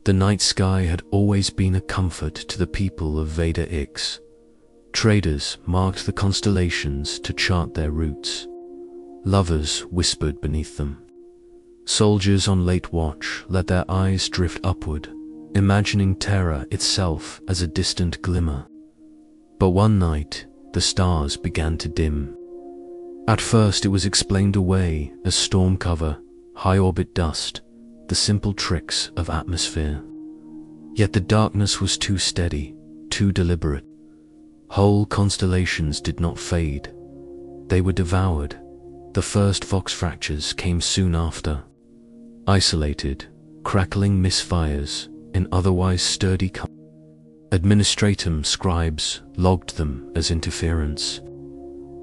The night sky had always been a comfort to the people of Veda Ix. Traders marked the constellations to chart their routes. Lovers whispered beneath them. Soldiers on late watch let their eyes drift upward, imagining terror itself as a distant glimmer. But one night, the stars began to dim. At first it was explained away as storm cover, high-orbit dust, the simple tricks of atmosphere. Yet the darkness was too steady, too deliberate. Whole constellations did not fade. They were devoured. The first vox fractures came soon after. Isolated, crackling misfires in otherwise sturdy Administratum scribes logged them as interference.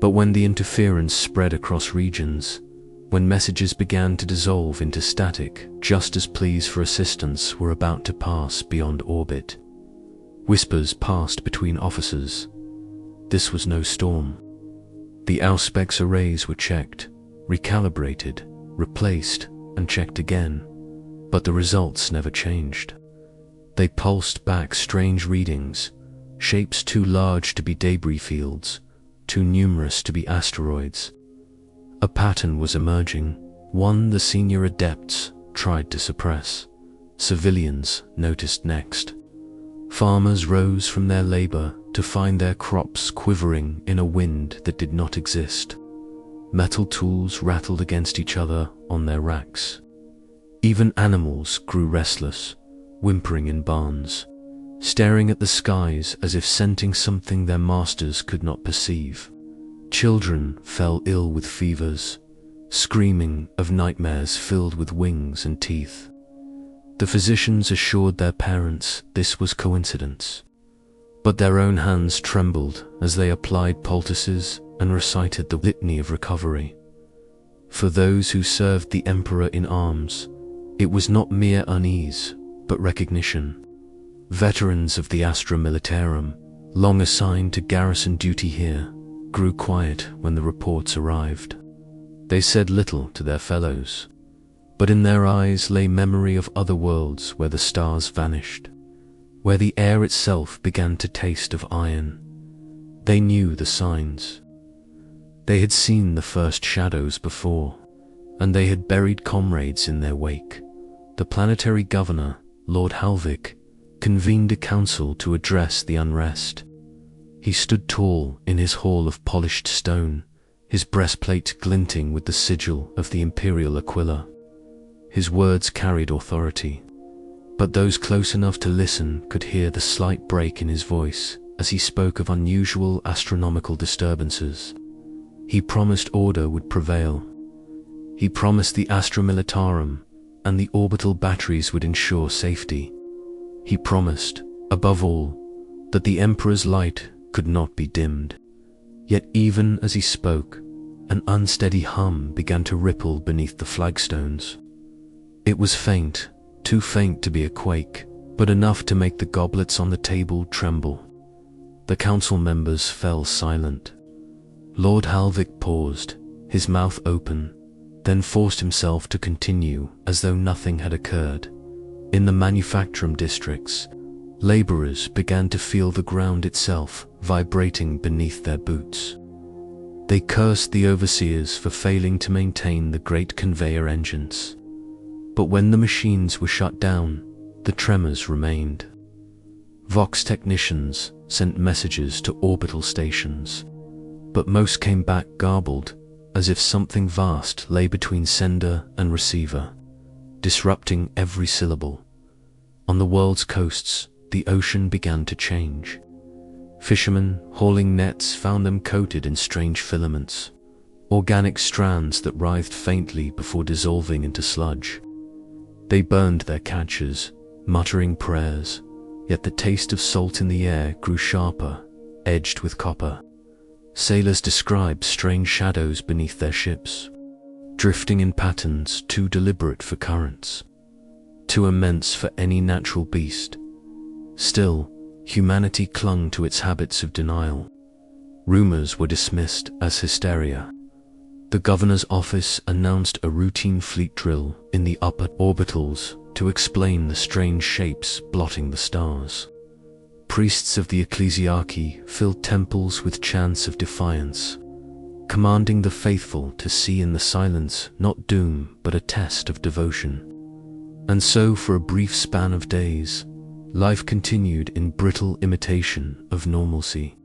But when the interference spread across regions, when messages began to dissolve into static just as pleas for assistance were about to pass beyond orbit, whispers passed between officers. This was no storm. The Auspex arrays were checked, recalibrated, replaced, and checked again, but the results never changed. They pulsed back strange readings, shapes too large to be debris fields, too numerous to be asteroids. A pattern was emerging, one the senior adepts tried to suppress. Civilians noticed next. Farmers rose from their labor to find their crops quivering in a wind that did not exist. Metal tools rattled against each other on their racks. Even animals grew restless, whimpering in barns, staring at the skies as if scenting something their masters could not perceive. Children fell ill with fevers, screaming of nightmares filled with wings and teeth. The physicians assured their parents this was coincidence, but their own hands trembled as they applied poultices and recited the litany of recovery. For those who served the Emperor in arms, it was not mere unease, but recognition. Veterans of the Astra Militarum, long assigned to garrison duty here, grew quiet when the reports arrived. They said little to their fellows, but in their eyes lay memory of other worlds where the stars vanished, where the air itself began to taste of iron. They knew the signs. They had seen the first shadows before, and they had buried comrades in their wake. The planetary governor, Lord Halvik, convened a council to address the unrest. He stood tall in his hall of polished stone, his breastplate glinting with the sigil of the Imperial Aquila. His words carried authority, but those close enough to listen could hear the slight break in his voice as he spoke of unusual astronomical disturbances. He promised order would prevail. He promised the Astra Militarum and the orbital batteries would ensure safety. He promised, above all, that the Emperor's light could not be dimmed. Yet even as he spoke, an unsteady hum began to ripple beneath the flagstones. It was faint, too faint to be a quake, but enough to make the goblets on the table tremble. The council members fell silent. Lord Halvik paused, his mouth open, then forced himself to continue as though nothing had occurred. In the manufacturing districts, laborers began to feel the ground itself vibrating beneath their boots. They cursed the overseers for failing to maintain the great conveyor engines. But when the machines were shut down, the tremors remained. Vox technicians sent messages to orbital stations, but most came back garbled, as if something vast lay between sender and receiver, disrupting every syllable. On the world's coasts, the ocean began to change. Fishermen hauling nets found them coated in strange filaments, organic strands that writhed faintly before dissolving into sludge. They burned their catches, muttering prayers, yet the taste of salt in the air grew sharper, edged with copper. Sailors described strange shadows beneath their ships, drifting in patterns too deliberate for currents, too immense for any natural beast. Still, humanity clung to its habits of denial. Rumors were dismissed as hysteria. The governor's office announced a routine fleet drill in the upper orbitals to explain the strange shapes blotting the stars. Priests of the ecclesiarchy filled temples with chants of defiance, commanding the faithful to see in the silence not doom but a test of devotion. And so, for a brief span of days, life continued in brittle imitation of normalcy.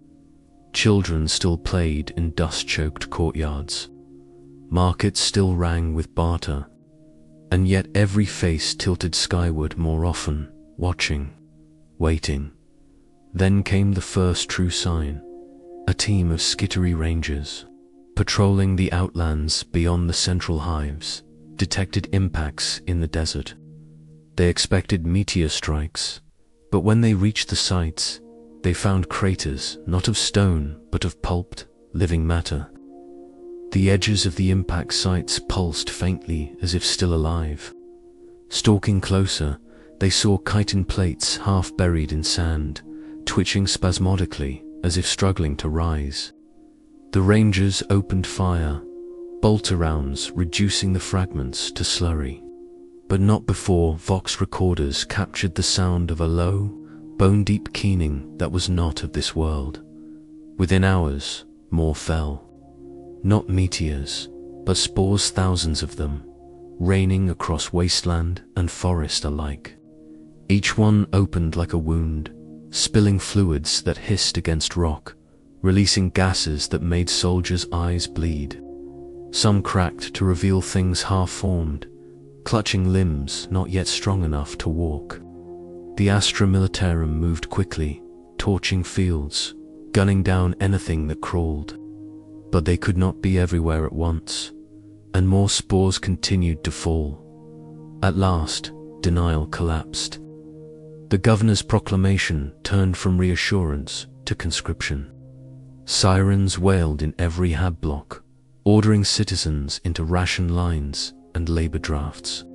Children still played in dust-choked courtyards. Markets still rang with barter, and yet every face tilted skyward more often, watching, waiting. Then came the first true sign. A team of skittery rangers, patrolling the outlands beyond the central hives, detected impacts in the desert. They expected meteor strikes, but when they reached the sites, they found craters not of stone but of pulped, living matter. The edges of the impact sites pulsed faintly as if still alive. Stalking closer, they saw chitin plates half buried in sand, twitching spasmodically as if struggling to rise. The rangers opened fire, bolter rounds reducing the fragments to slurry. But not before Vox recorders captured the sound of a low, bone-deep keening that was not of this world. Within hours, more fell. Not meteors, but spores, thousands of them, raining across wasteland and forest alike. Each one opened like a wound, spilling fluids that hissed against rock, releasing gases that made soldiers' eyes bleed. Some cracked to reveal things half-formed, clutching limbs not yet strong enough to walk. The Astra Militarum moved quickly, torching fields, gunning down anything that crawled. But they could not be everywhere at once, and more spores continued to fall. At last, denial collapsed. The governor's proclamation turned from reassurance to conscription. Sirens wailed in every hab block, ordering citizens into ration lines and labor drafts.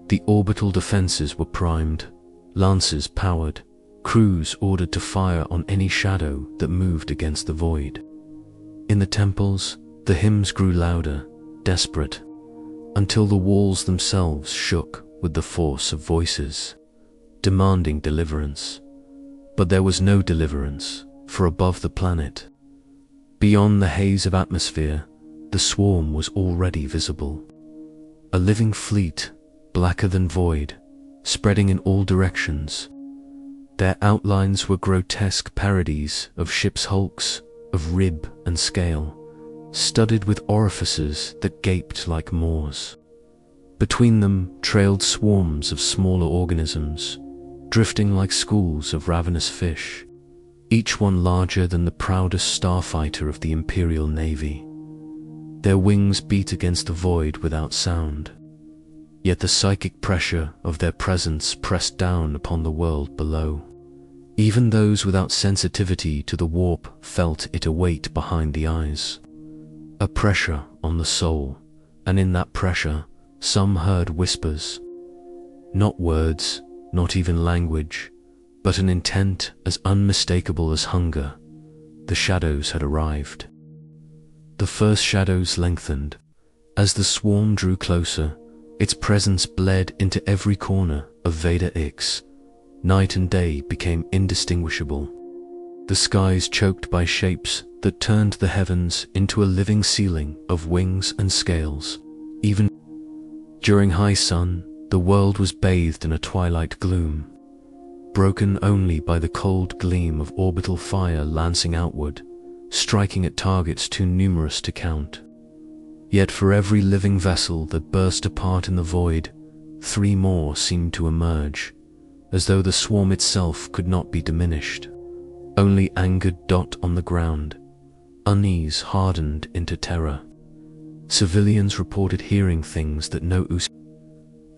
The orbital defenses were primed, lances powered, crews ordered to fire on any shadow that moved against the void. In the temples, the hymns grew louder, desperate, until the walls themselves shook with the force of voices, demanding deliverance. But there was no deliverance, for above the planet, beyond the haze of atmosphere, the swarm was already visible. A living fleet, blacker than void, spreading in all directions. Their outlines were grotesque parodies of ships' hulks, of rib and scale, studded with orifices that gaped like maws. Between them trailed swarms of smaller organisms, drifting like schools of ravenous fish, each one larger than the proudest starfighter of the Imperial Navy. Their wings beat against the void without sound, yet the psychic pressure of their presence pressed down upon the world below. Even those without sensitivity to the warp felt it await behind the eyes. A pressure on the soul, and in that pressure, some heard whispers. Not words, not even language, but an intent as unmistakable as hunger. The shadows had arrived. The first shadows lengthened. As the swarm drew closer, its presence bled into every corner of Vader X. Night and day became indistinguishable. The skies choked by shapes that turned the heavens into a living ceiling of wings and scales. Even during high sun, the world was bathed in a twilight gloom, broken only by the cold gleam of orbital fire lancing outward, striking at targets too numerous to count. Yet for every living vessel that burst apart in the void, 3 more seemed to emerge, as though the swarm itself could not be diminished. Only angered dot on the ground, unease hardened into terror. Civilians reported hearing things that no us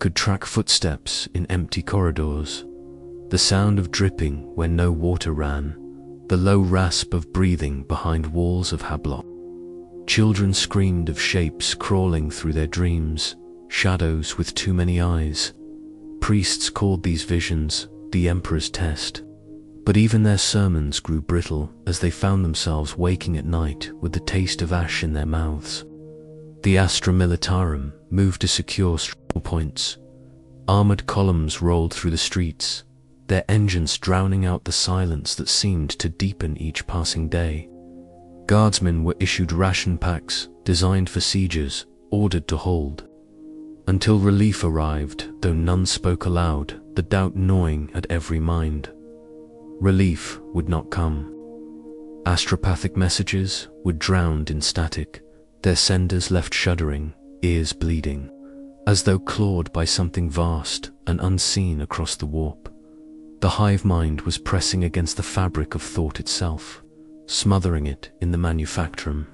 could track: footsteps in empty corridors, the sound of dripping where no water ran, the low rasp of breathing behind walls of hablock. Children screamed of shapes crawling through their dreams, shadows with too many eyes. Priests called these visions the Emperor's test, but even their sermons grew brittle as they found themselves waking at night with the taste of ash in their mouths. The Astra Militarum moved to secure strong points. Armored columns rolled through the streets, their engines drowning out the silence that seemed to deepen each passing day. Guardsmen were issued ration packs designed for sieges, ordered to hold. Until relief arrived, though none spoke aloud, the doubt gnawing at every mind. Relief would not come. Astropathic messages were drowned in static, their senders left shuddering, ears bleeding, as though clawed by something vast and unseen across the warp. The hive mind was pressing against the fabric of thought itself, smothering it in the manufactorum.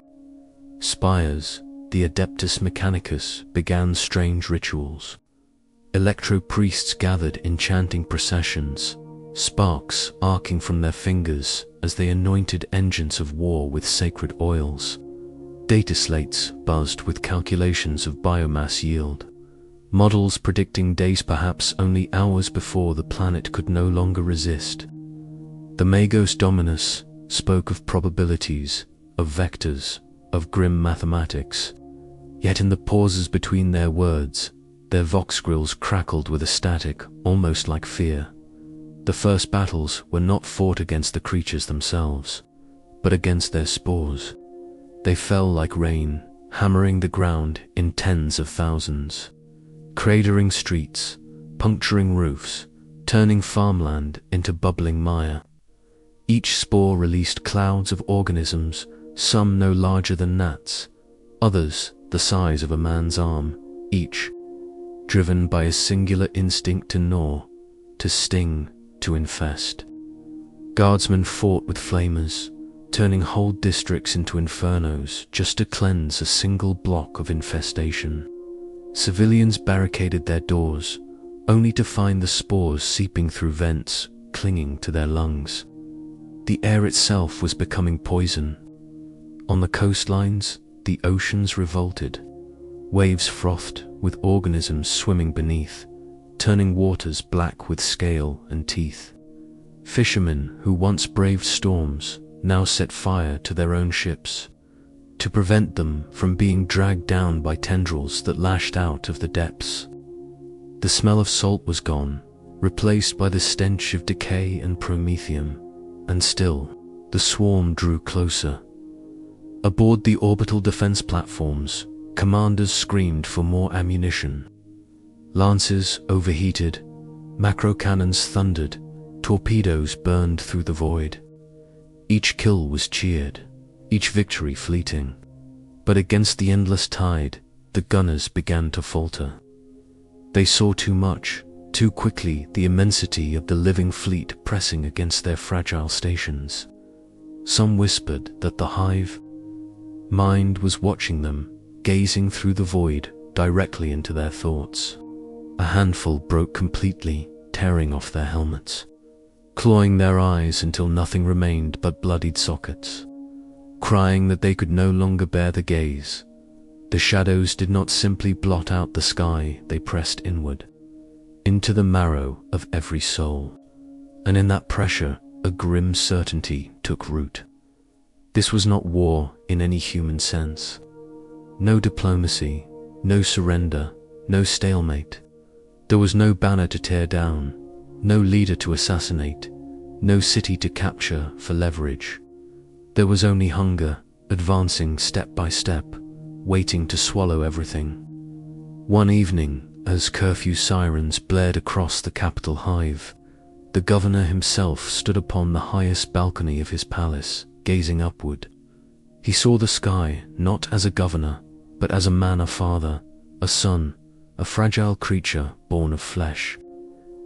Spires, the Adeptus Mechanicus, began strange rituals. Electro-priests gathered in chanting processions, sparks arcing from their fingers as they anointed engines of war with sacred oils. Data slates buzzed with calculations of biomass yield, models predicting days, perhaps only hours, before the planet could no longer resist. The Magos Dominus spoke of probabilities, of vectors, of grim mathematics. Yet in the pauses between their words, their vox grills crackled with a static almost like fear. The first battles were not fought against the creatures themselves, but against their spores. They fell like rain, hammering the ground in tens of thousands, cratering streets, puncturing roofs, turning farmland into bubbling mire. Each spore released clouds of organisms, some no larger than gnats, others the size of a man's arm, each driven by a singular instinct to gnaw, to sting, to infest. Guardsmen fought with flamers, turning whole districts into infernos just to cleanse a single block of infestation. Civilians barricaded their doors, only to find the spores seeping through vents, clinging to their lungs. The air itself was becoming poison. On the coastlines, the oceans revolted. Waves frothed with organisms swimming beneath, turning waters black with scale and teeth. Fishermen who once braved storms now set fire to their own ships, to prevent them from being dragged down by tendrils that lashed out of the depths. The smell of salt was gone, replaced by the stench of decay and promethium, and still, the swarm drew closer. Aboard the orbital defense platforms, commanders screamed for more ammunition. Lances overheated, macro cannons thundered, torpedoes burned through the void. Each kill was cheered, each victory fleeting. But against the endless tide, the gunners began to falter. They saw too much, too quickly, the immensity of the living fleet pressing against their fragile stations. Some whispered that the hive mind was watching them, gazing through the void directly into their thoughts. A handful broke completely, tearing off their helmets, clawing their eyes until nothing remained but bloodied sockets, crying that they could no longer bear the gaze. The shadows did not simply blot out the sky, they pressed inward, into the marrow of every soul. And in that pressure, a grim certainty took root. This was not war in any human sense. No diplomacy, no surrender, no stalemate. There was no banner to tear down, no leader to assassinate, no city to capture for leverage. There was only hunger, advancing step by step, waiting to swallow everything. One evening, as curfew sirens blared across the capital hive, the governor himself stood upon the highest balcony of his palace, gazing upward. He saw the sky not as a governor, but as a man, a father, a son, a fragile creature born of flesh.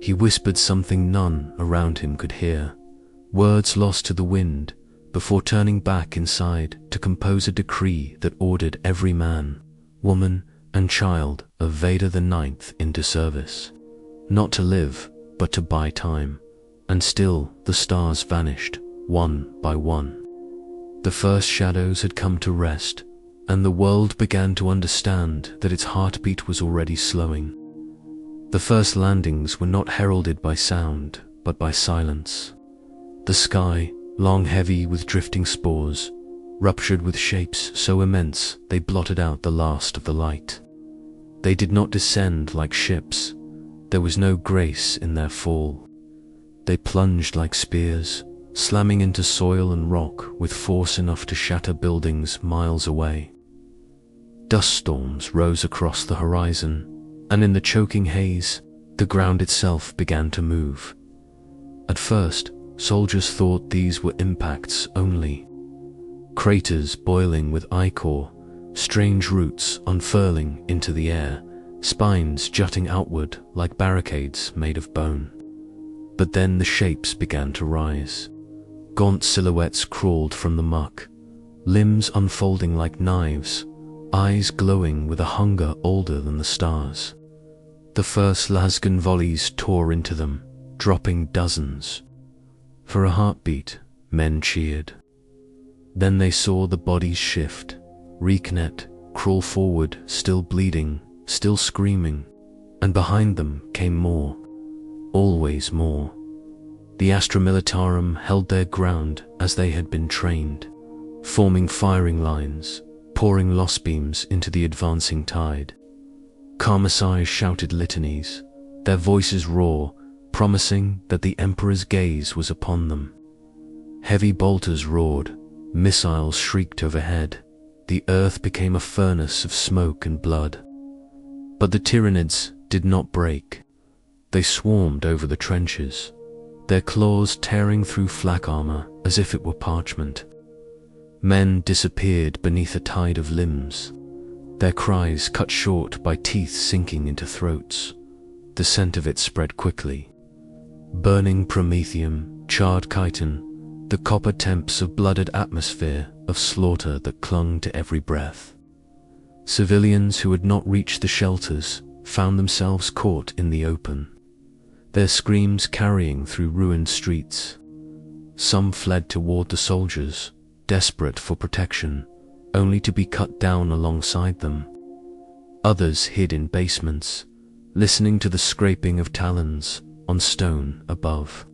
He whispered something none around him could hear, words lost to the wind, before turning back inside to compose a decree that ordered every man, woman, and child of Vader the Ninth into service. Not to live, but to buy time. And still the stars vanished, one by one. The first shadows had come to rest, and the world began to understand that its heartbeat was already slowing. The first landings were not heralded by sound, but by silence. The sky, long heavy with drifting spores, ruptured with shapes so immense they blotted out the last of the light. They did not descend like ships. There was no grace in their fall. They plunged like spears, slamming into soil and rock with force enough to shatter buildings miles away. Dust storms rose across the horizon, and in the choking haze, the ground itself began to move. At first, soldiers thought these were impacts only. Craters boiling with ichor, strange roots unfurling into the air, spines jutting outward like barricades made of bone. But then the shapes began to rise. Gaunt silhouettes crawled from the muck, limbs unfolding like knives, eyes glowing with a hunger older than the stars. The first lasgun volleys tore into them, dropping dozens. For a heartbeat, men cheered. Then they saw the bodies shift, reconnect, crawl forward, still bleeding, still screaming, and behind them came more, always more. The Astra Militarum held their ground as they had been trained, forming firing lines, pouring loss beams into the advancing tide. Carmesais shouted litanies, their voices raw, promising that the Emperor's gaze was upon them. Heavy bolters roared, missiles shrieked overhead, the earth became a furnace of smoke and blood. But the Tyranids did not break. They swarmed over the trenches, their claws tearing through flak armor as if it were parchment. Men disappeared beneath a tide of limbs, their cries cut short by teeth sinking into throats. The scent of it spread quickly. Burning promethium, charred chitin, the copper temps of blooded atmosphere of slaughter that clung to every breath. Civilians who had not reached the shelters found themselves caught in the open, their screams carrying through ruined streets. Some fled toward the soldiers, desperate for protection, only to be cut down alongside them. Others hid in basements, listening to the scraping of talons on stone above.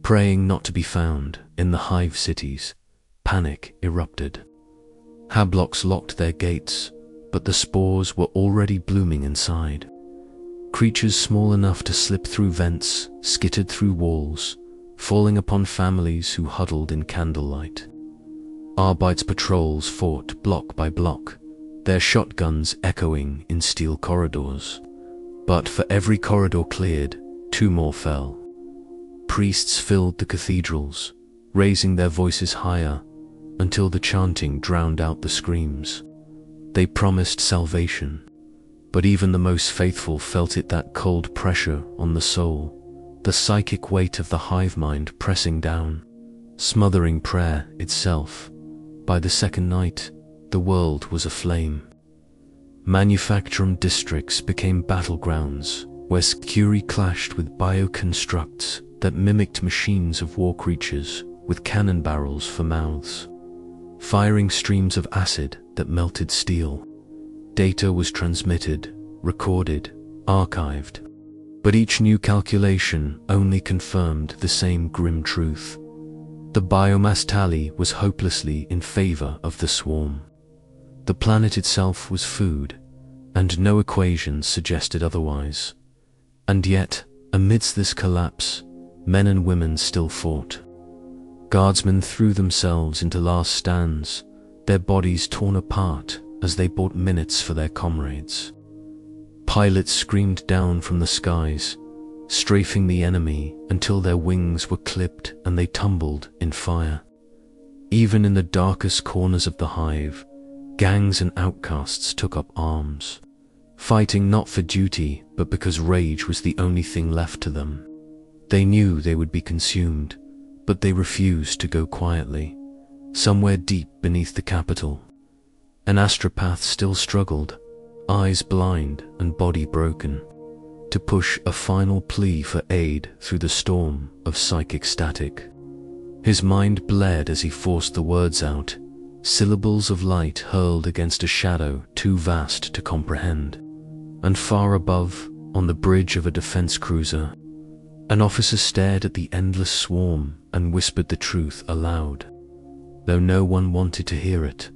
Praying not to be found in the hive cities, panic erupted. Hablocks locked their gates, but the spores were already blooming inside. Creatures small enough to slip through vents skittered through walls, falling upon families who huddled in candlelight. Arbite's patrols fought block by block, their shotguns echoing in steel corridors. But for every corridor cleared, 2 more fell. Priests filled the cathedrals, raising their voices higher until the chanting drowned out the screams. They promised salvation, but even the most faithful felt it, that cold pressure on the soul, the psychic weight of the hive mind pressing down, smothering prayer itself. By the second night, the world was aflame. Manufacturing districts became battlegrounds where Scuri clashed with bioconstructs that mimicked machines of war creatures with cannon barrels for mouths, firing streams of acid that melted steel. Data was transmitted, recorded, archived, but each new calculation only confirmed the same grim truth. The biomass tally was hopelessly in favor of the swarm. The planet itself was food, and no equations suggested otherwise. And yet, amidst this collapse, men and women still fought. Guardsmen threw themselves into last stands, their bodies torn apart as they bought minutes for their comrades. Pilots screamed down from the skies, strafing the enemy until their wings were clipped and they tumbled in fire. Even in the darkest corners of the hive, gangs and outcasts took up arms, fighting not for duty but because rage was the only thing left to them. They knew they would be consumed, but they refused to go quietly. Somewhere deep beneath the capital, an astropath still struggled, eyes blind and body broken, to push a final plea for aid through the storm of psychic static. His mind bled as he forced the words out, syllables of light hurled against a shadow too vast to comprehend. And far above, on the bridge of a defense cruiser, an officer stared at the endless swarm and whispered the truth aloud. though no one wanted to hear it.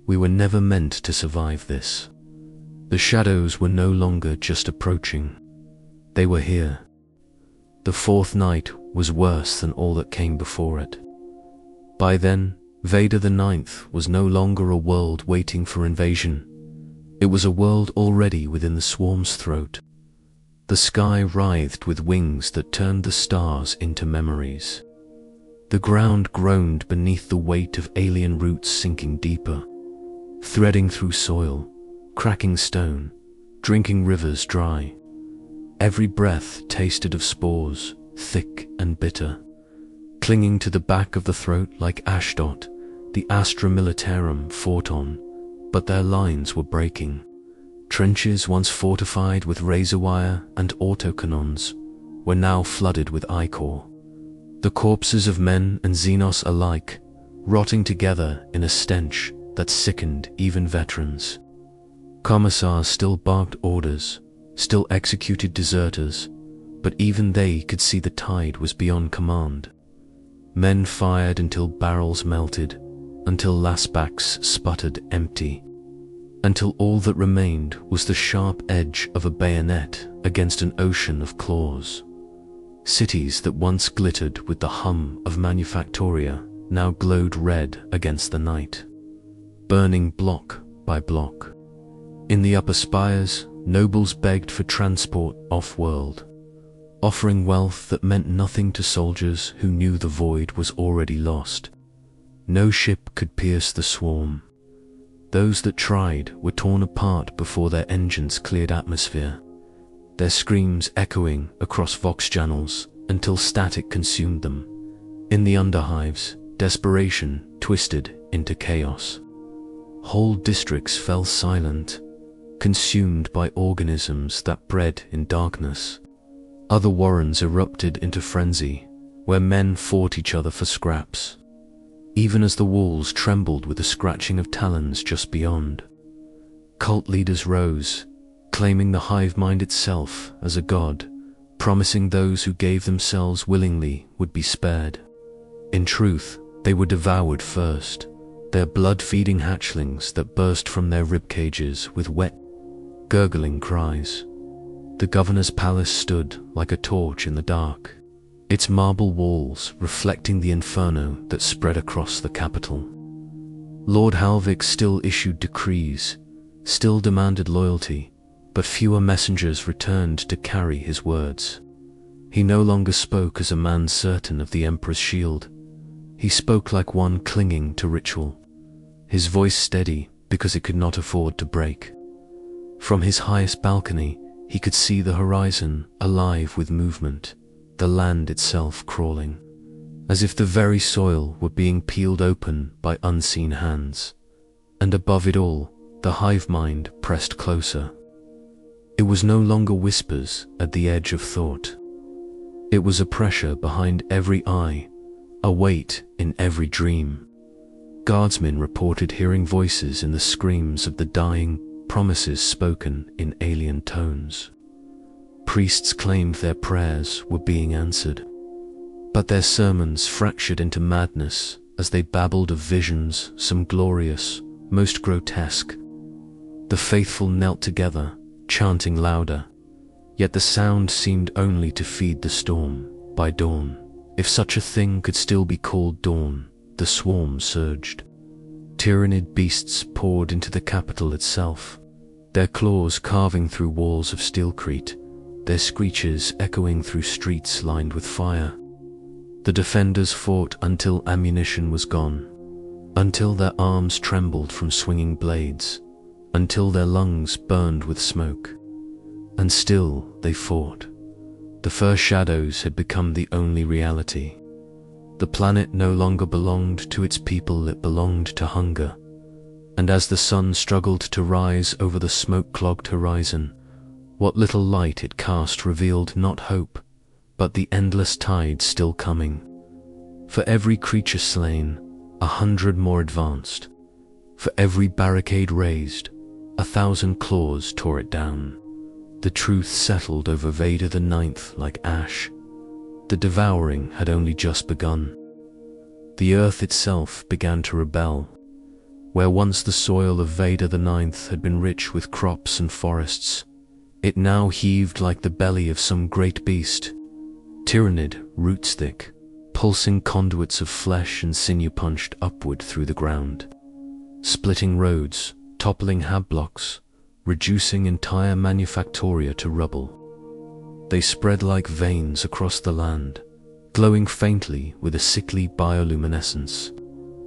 We were never meant to survive this. The shadows were no longer just approaching. They were here. The fourth night was worse than all that came before it. By then, Vader the Ninth was no longer a world waiting for invasion. It was a world already within the swarm's throat. The sky writhed with wings that turned the stars into memories. The ground groaned beneath the weight of alien roots sinking deeper, threading through soil, cracking stone, drinking rivers dry. Every breath tasted of spores, thick and bitter. Clinging to the back of the throat like Ashdod, the Astra Militarum fought on, but their lines were breaking. Trenches once fortified with razor wire and autocannons were now flooded with ichor. The corpses of men and Xenos alike, rotting together in a stench that sickened even veterans. Commissars still barked orders, still executed deserters, but even they could see the tide was beyond command. Men fired until barrels melted, until lastbacks sputtered empty, until all that remained was the sharp edge of a bayonet against an ocean of claws. Cities that once glittered with the hum of manufactoria now glowed red against the night, burning block by block. In the upper spires, nobles begged for transport off-world, offering wealth that meant nothing to soldiers who knew the void was already lost. No ship could pierce the swarm. Those that tried were torn apart before their engines cleared atmosphere, their screams echoing across vox channels until static consumed them. In the underhives, desperation twisted into chaos. Whole districts fell silent, consumed by organisms that bred in darkness. Other warrens erupted into frenzy, where men fought each other for scraps, even as the walls trembled with the scratching of talons just beyond. Cult leaders rose, claiming the hive mind itself as a god, promising those who gave themselves willingly would be spared. In truth, they were devoured first, their blood-feeding hatchlings that burst from their rib cages with wet, gurgling cries. The governor's palace stood like a torch in the dark, its marble walls reflecting the inferno that spread across the capital. Lord Halvik still issued decrees, still demanded loyalty, but fewer messengers returned to carry his words. He no longer spoke as a man certain of the Emperor's shield. He spoke like one clinging to ritual, his voice steady because it could not afford to break. From his highest balcony, he could see the horizon alive with movement, the land itself crawling, as if the very soil were being peeled open by unseen hands. And above it all, the hive mind pressed closer. It was no longer whispers at the edge of thought. It was a pressure behind every eye, a weight in every dream. Guardsmen reported hearing voices in the screams of the dying, promises spoken in alien tones. Priests claimed their prayers were being answered, but their sermons fractured into madness as they babbled of visions, some glorious, most grotesque. The faithful knelt together, chanting louder, yet the sound seemed only to feed the storm. By dawn, if such a thing could still be called dawn, the swarm surged. Tyranid beasts poured into the capital itself, their claws carving through walls of steelcrete, their screeches echoing through streets lined with fire. The defenders fought until ammunition was gone, until their arms trembled from swinging blades, until their lungs burned with smoke. And still they fought. The first shadows had become the only reality. The planet no longer belonged to its people, it belonged to hunger. And as the sun struggled to rise over the smoke-clogged horizon, what little light it cast revealed not hope, but the endless tide still coming. For every creature slain, 100 more advanced. For every barricade raised, 1,000 claws tore it down. The truth settled over Vader the Ninth like ash. The devouring had only just begun. The earth itself began to rebel. Where once the soil of Vader the Ninth had been rich with crops and forests, it now heaved like the belly of some great beast. Tyranid, roots thick, pulsing conduits of flesh and sinew punched upward through the ground, splitting roads, toppling hab blocks, reducing entire manufactoria to rubble. They spread like veins across the land, glowing faintly with a sickly bioluminescence,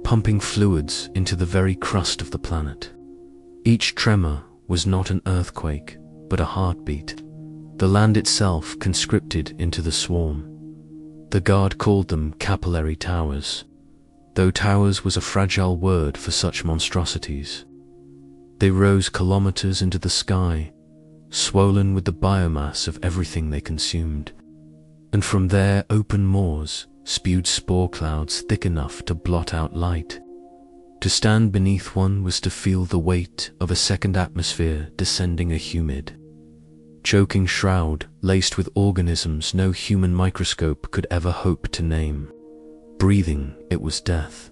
pumping fluids into the very crust of the planet. Each tremor was not an earthquake, but a heartbeat, the land itself conscripted into the swarm. The guard called them capillary towers, though towers was a fragile word for such monstrosities. They rose kilometers into the sky, swollen with the biomass of everything they consumed, and from their open maws spewed spore clouds thick enough to blot out light. To stand beneath one was to feel the weight of a second atmosphere descending a humid, choking shroud laced with organisms no human microscope could ever hope to name. Breathing, it was death.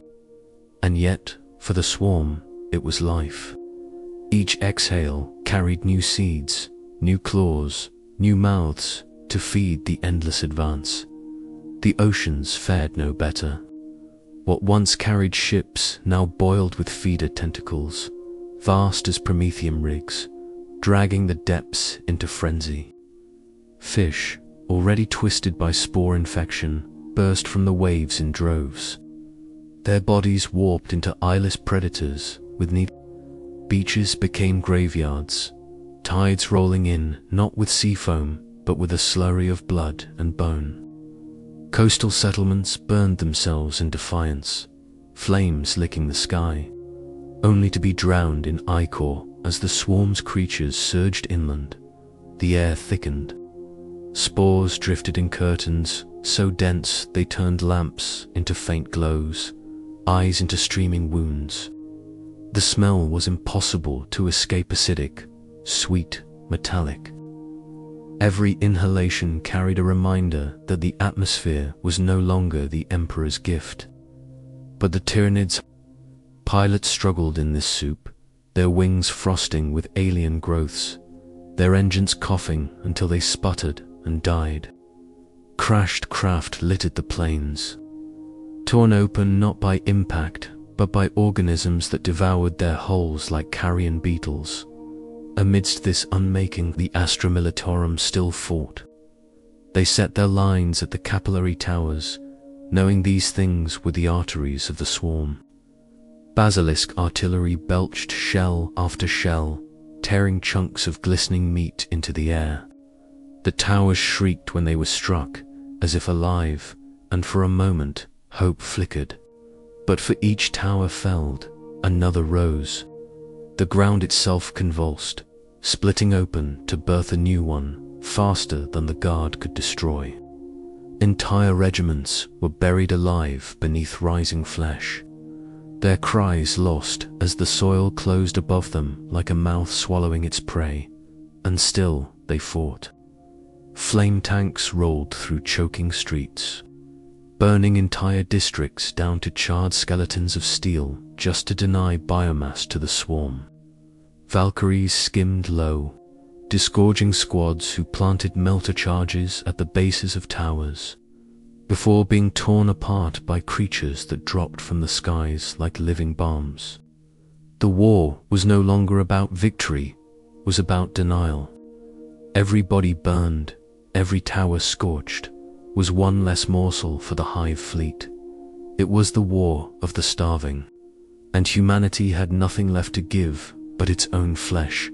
And yet, for the swarm, it was life. Each exhale carried new seeds, new claws, new mouths to feed the endless advance. The oceans fared no better. What once carried ships now boiled with feeder tentacles, vast as Promethean rigs, dragging the depths into frenzy. Fish, already twisted by spore infection, burst from the waves in droves. Their bodies warped into eyeless predators with need. Beaches became graveyards, tides rolling in not with sea foam, but with a slurry of blood and bone. Coastal settlements burned themselves in defiance, flames licking the sky, only to be drowned in ichor as the swarm's creatures surged inland. The air thickened. Spores drifted in curtains, so dense they turned lamps into faint glows, eyes into streaming wounds. The smell was impossible to escape, acidic, sweet, metallic. Every inhalation carried a reminder that the atmosphere was no longer the Emperor's gift. But the Tyranids' pilots struggled in this soup, their wings frosting with alien growths, their engines coughing until they sputtered and died. Crashed craft littered the plains, torn open not by impact, but by organisms that devoured their hulls like carrion beetles. Amidst this unmaking, the Astra Militarum still fought. They set their lines at the capillary towers, knowing these things were the arteries of the swarm. Basilisk artillery belched shell after shell, tearing chunks of glistening meat into the air. The towers shrieked when they were struck, as if alive, and for a moment, hope flickered. But for each tower felled, another rose. The ground itself convulsed, splitting open to birth a new one, faster than the guard could destroy. Entire regiments were buried alive beneath rising flesh, their cries lost as the soil closed above them like a mouth swallowing its prey, and still they fought. Flame tanks rolled through choking streets, burning entire districts down to charred skeletons of steel just to deny biomass to the swarm. Valkyries skimmed low, disgorging squads who planted melter charges at the bases of towers, before being torn apart by creatures that dropped from the skies like living bombs. The war was no longer about victory, it was about denial. Every body burned, every tower scorched, was one less morsel for the hive fleet. It was the war of the starving, and humanity had nothing left to give but its own flesh.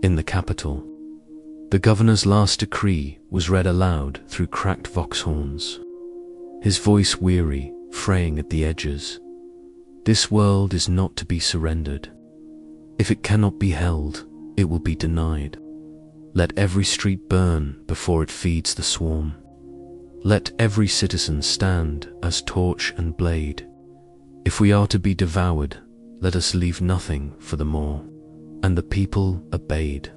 In the capital, the governor's last decree was read aloud through cracked vox horns, his voice weary, fraying at the edges. This world is not to be surrendered. If it cannot be held, it will be denied. Let every street burn before it feeds the swarm. Let every citizen stand as torch and blade. If we are to be devoured, let us leave nothing for the maw. And the people obeyed.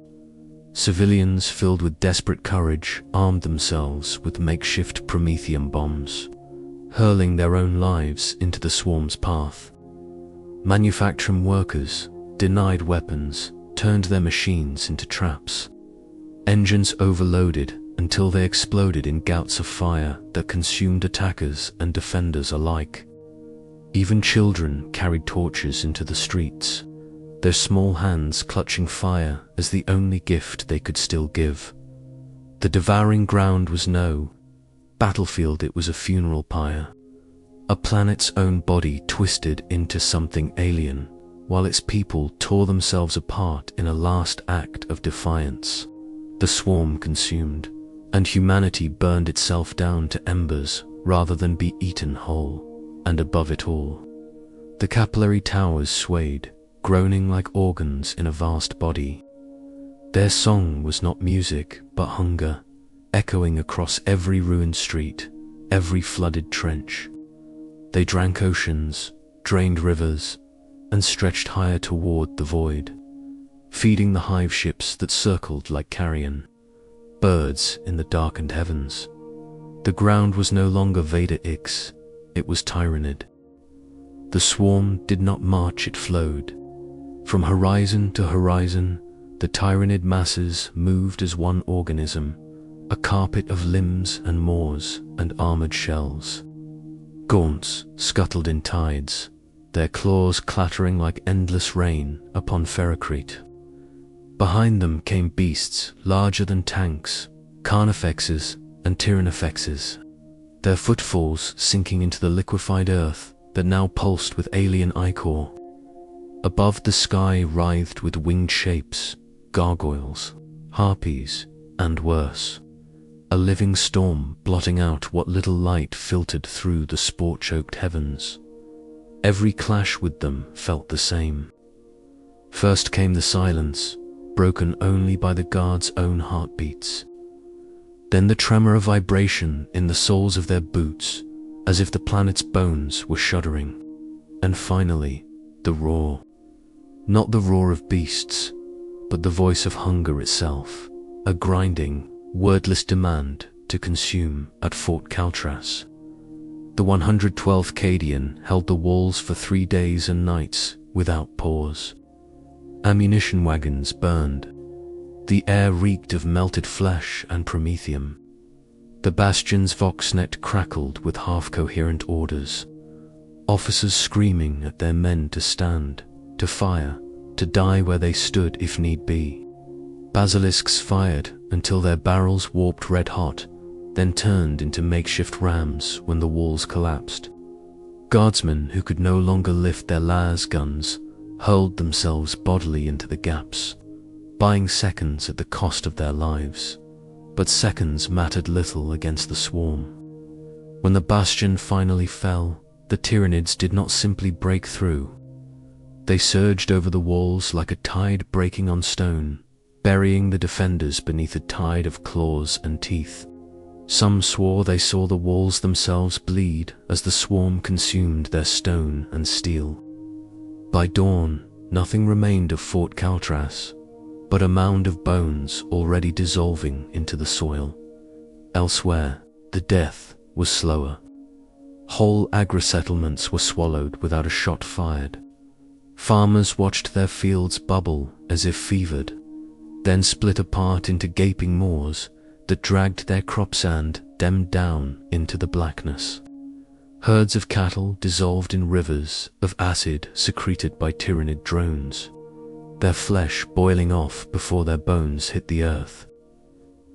Civilians filled with desperate courage armed themselves with makeshift Promethean bombs, hurling their own lives into the swarm's path. Manufacturing workers, denied weapons, turned their machines into traps. Engines overloaded until they exploded in gouts of fire that consumed attackers and defenders alike. Even children carried torches into the streets, their small hands clutching fire as the only gift they could still give. The devouring ground was no battlefield, it was a funeral pyre. A planet's own body twisted into something alien, while its people tore themselves apart in a last act of defiance. The swarm consumed, and humanity burned itself down to embers rather than be eaten whole. And above it all, the capillary towers swayed, groaning like organs in a vast body. Their song was not music, but hunger, echoing across every ruined street, every flooded trench. They drank oceans, drained rivers, and stretched higher toward the void, feeding the hive ships that circled like carrion, birds in the darkened heavens. The ground was no longer Vader Ix, it was Tyranid. The swarm did not march, it flowed. From horizon to horizon, the Tyranid masses moved as one organism, a carpet of limbs and maws and armored shells. Gaunts scuttled in tides, their claws clattering like endless rain upon Ferrocrete. Behind them came beasts larger than tanks, Carnifexes and Tyrannifexes, their footfalls sinking into the liquefied earth that now pulsed with alien ichor. Above, the sky writhed with winged shapes, gargoyles, harpies, and worse. A living storm blotting out what little light filtered through the spore-choked heavens. Every clash with them felt the same. First came the silence, broken only by the guards' own heartbeats. Then the tremor of vibration in the soles of their boots, as if the planet's bones were shuddering. And finally, the roar. Not the roar of beasts, but the voice of hunger itself, a grinding, wordless demand to consume at Fort Caltras. The 112th Cadian held the walls for 3 days and nights without pause. Ammunition wagons burned. The air reeked of melted flesh and promethium. The bastion's voxnet crackled with half-coherent orders. Officers screaming at their men to stand, to fire, to die where they stood if need be. Basilisks fired until their barrels warped red-hot, then turned into makeshift rams when the walls collapsed. Guardsmen who could no longer lift their las guns hurled themselves bodily into the gaps, buying seconds at the cost of their lives. But seconds mattered little against the swarm. When the bastion finally fell, the Tyranids did not simply break through. They surged over the walls like a tide breaking on stone, burying the defenders beneath a tide of claws and teeth. Some swore they saw the walls themselves bleed as the swarm consumed their stone and steel. By dawn, nothing remained of Fort Caltras, but a mound of bones already dissolving into the soil. Elsewhere, the death was slower. Whole agri-settlements were swallowed without a shot fired. Farmers watched their fields bubble as if fevered, then split apart into gaping maws that dragged their crop sand demmed down into the blackness. Herds of cattle dissolved in rivers of acid secreted by Tyranid drones, their flesh boiling off before their bones hit the earth.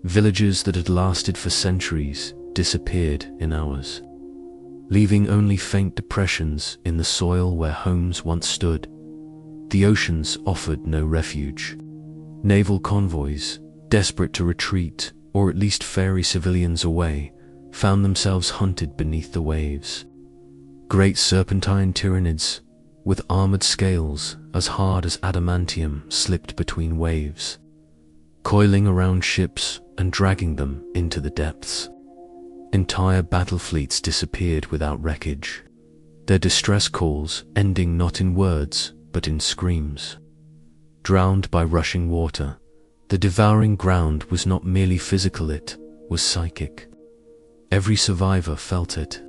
Villages that had lasted for centuries disappeared in hours, leaving only faint depressions in the soil where homes once stood. The oceans offered no refuge. Naval convoys, desperate to retreat or at least ferry civilians away, found themselves hunted beneath the waves. Great serpentine Tyranids, with armored scales as hard as adamantium, slipped between waves, coiling around ships and dragging them into the depths. Entire battle fleets disappeared without wreckage, their distress calls ending not in words but in screams. Drowned by rushing water, the devouring ground was not merely physical, it was psychic. Every survivor felt it.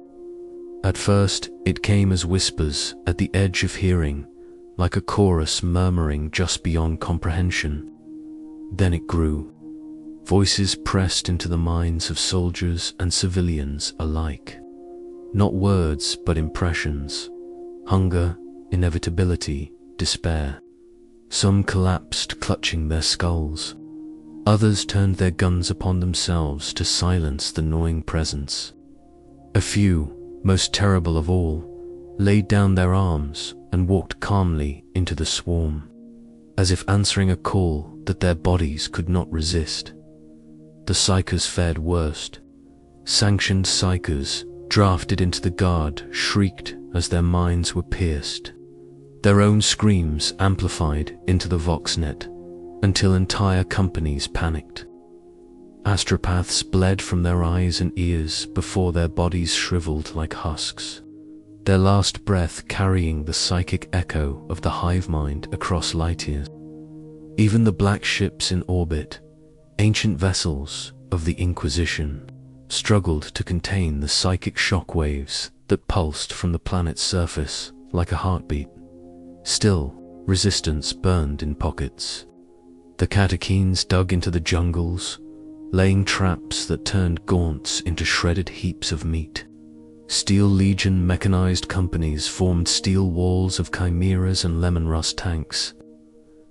At first, it came as whispers at the edge of hearing, like a chorus murmuring just beyond comprehension. Then it grew. Voices pressed into the minds of soldiers and civilians alike. Not words, but impressions. Hunger, inevitability, despair. Some collapsed, clutching their skulls. Others turned their guns upon themselves to silence the gnawing presence. A few, most terrible of all, laid down their arms and walked calmly into the swarm, as if answering a call that their bodies could not resist. The psychers fared worst. Sanctioned psychers, drafted into the guard, shrieked as their minds were pierced. Their own screams amplified into the voxnet until entire companies panicked. Astropaths bled from their eyes and ears before their bodies shriveled like husks, their last breath carrying the psychic echo of the hive mind across light years. Even the black ships in orbit, ancient vessels of the Inquisition, struggled to contain the psychic shockwaves that pulsed from the planet's surface like a heartbeat. Still, resistance burned in pockets. The catechines dug into the jungles, laying traps that turned gaunts into shredded heaps of meat. Steel Legion mechanized companies formed steel walls of chimeras and lemon rust tanks,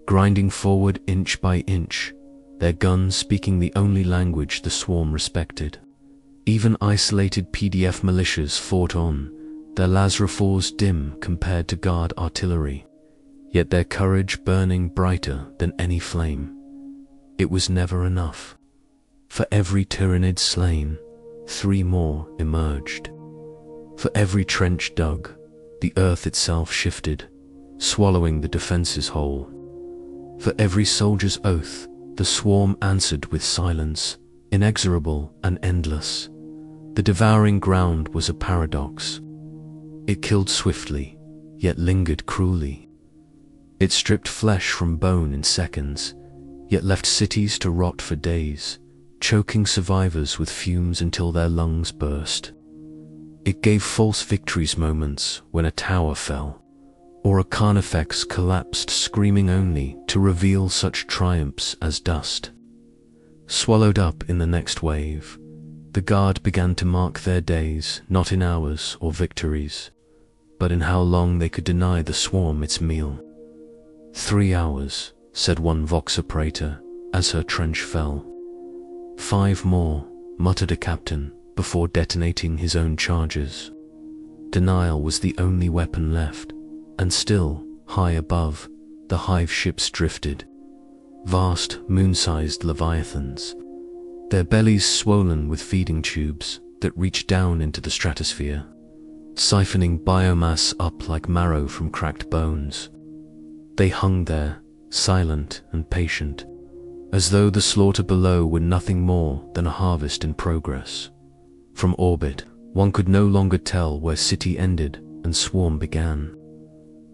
grinding forward inch by inch, their guns speaking the only language the swarm respected. Even isolated PDF militias fought on, their Lazrophores dim compared to guard artillery, yet their courage burning brighter than any flame. It was never enough. For every Tyranid slain, 3 more emerged. For every trench dug, the earth itself shifted, swallowing the defenses whole. For every soldier's oath, the swarm answered with silence, inexorable and endless. The devouring ground was a paradox. It killed swiftly, yet lingered cruelly. It stripped flesh from bone in seconds, yet left cities to rot for days, choking survivors with fumes until their lungs burst. It gave false victories moments when a tower fell, or a carnifex collapsed screaming only to reveal such triumphs as dust. Swallowed up in the next wave, the guard began to mark their days not in hours or victories, but in how long they could deny the swarm its meal. 3 hours, said one Vox operator as her trench fell. 5 more, muttered a captain before detonating his own charges. Denial was the only weapon left, and still, high above, the hive ships drifted. Vast, moon-sized leviathans, their bellies swollen with feeding tubes that reached down into the stratosphere, siphoning biomass up like marrow from cracked bones. They hung there, silent and patient, as though the slaughter below were nothing more than a harvest in progress. From orbit, one could no longer tell where city ended and swarm began.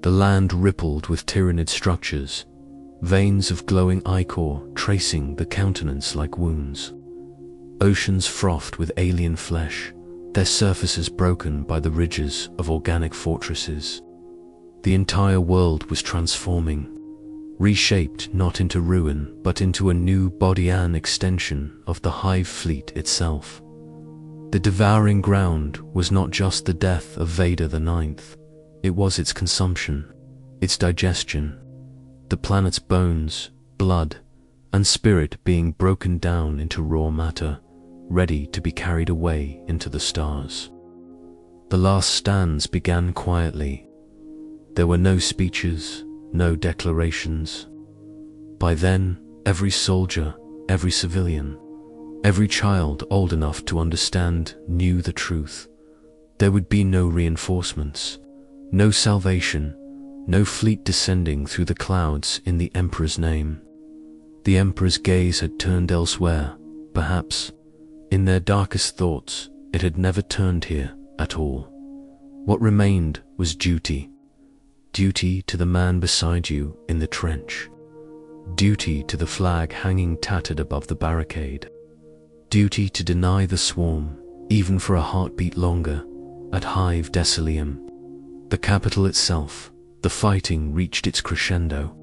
The land rippled with Tyranid structures, veins of glowing ichor tracing the countenance like wounds. Oceans frothed with alien flesh, their surfaces broken by the ridges of organic fortresses. The entire world was transforming, reshaped not into ruin but into a new Bodian extension of the hive fleet itself. The devouring ground was not just the death of Vader the Ninth, it was its consumption, its digestion, the planet's bones, blood, and spirit being broken down into raw matter, ready to be carried away into the stars. The last stands began quietly. There were no speeches, no declarations. By then, every soldier, every civilian, every child old enough to understand knew the truth. There would be no reinforcements, no salvation, no fleet descending through the clouds in the Emperor's name. The Emperor's gaze had turned elsewhere, perhaps. In their darkest thoughts, it had never turned here at all. What remained was duty. Duty to the man beside you in the trench. Duty to the flag hanging tattered above the barricade. Duty to deny the swarm, even for a heartbeat longer, at Hive Decilium, the capital itself, the fighting reached its crescendo.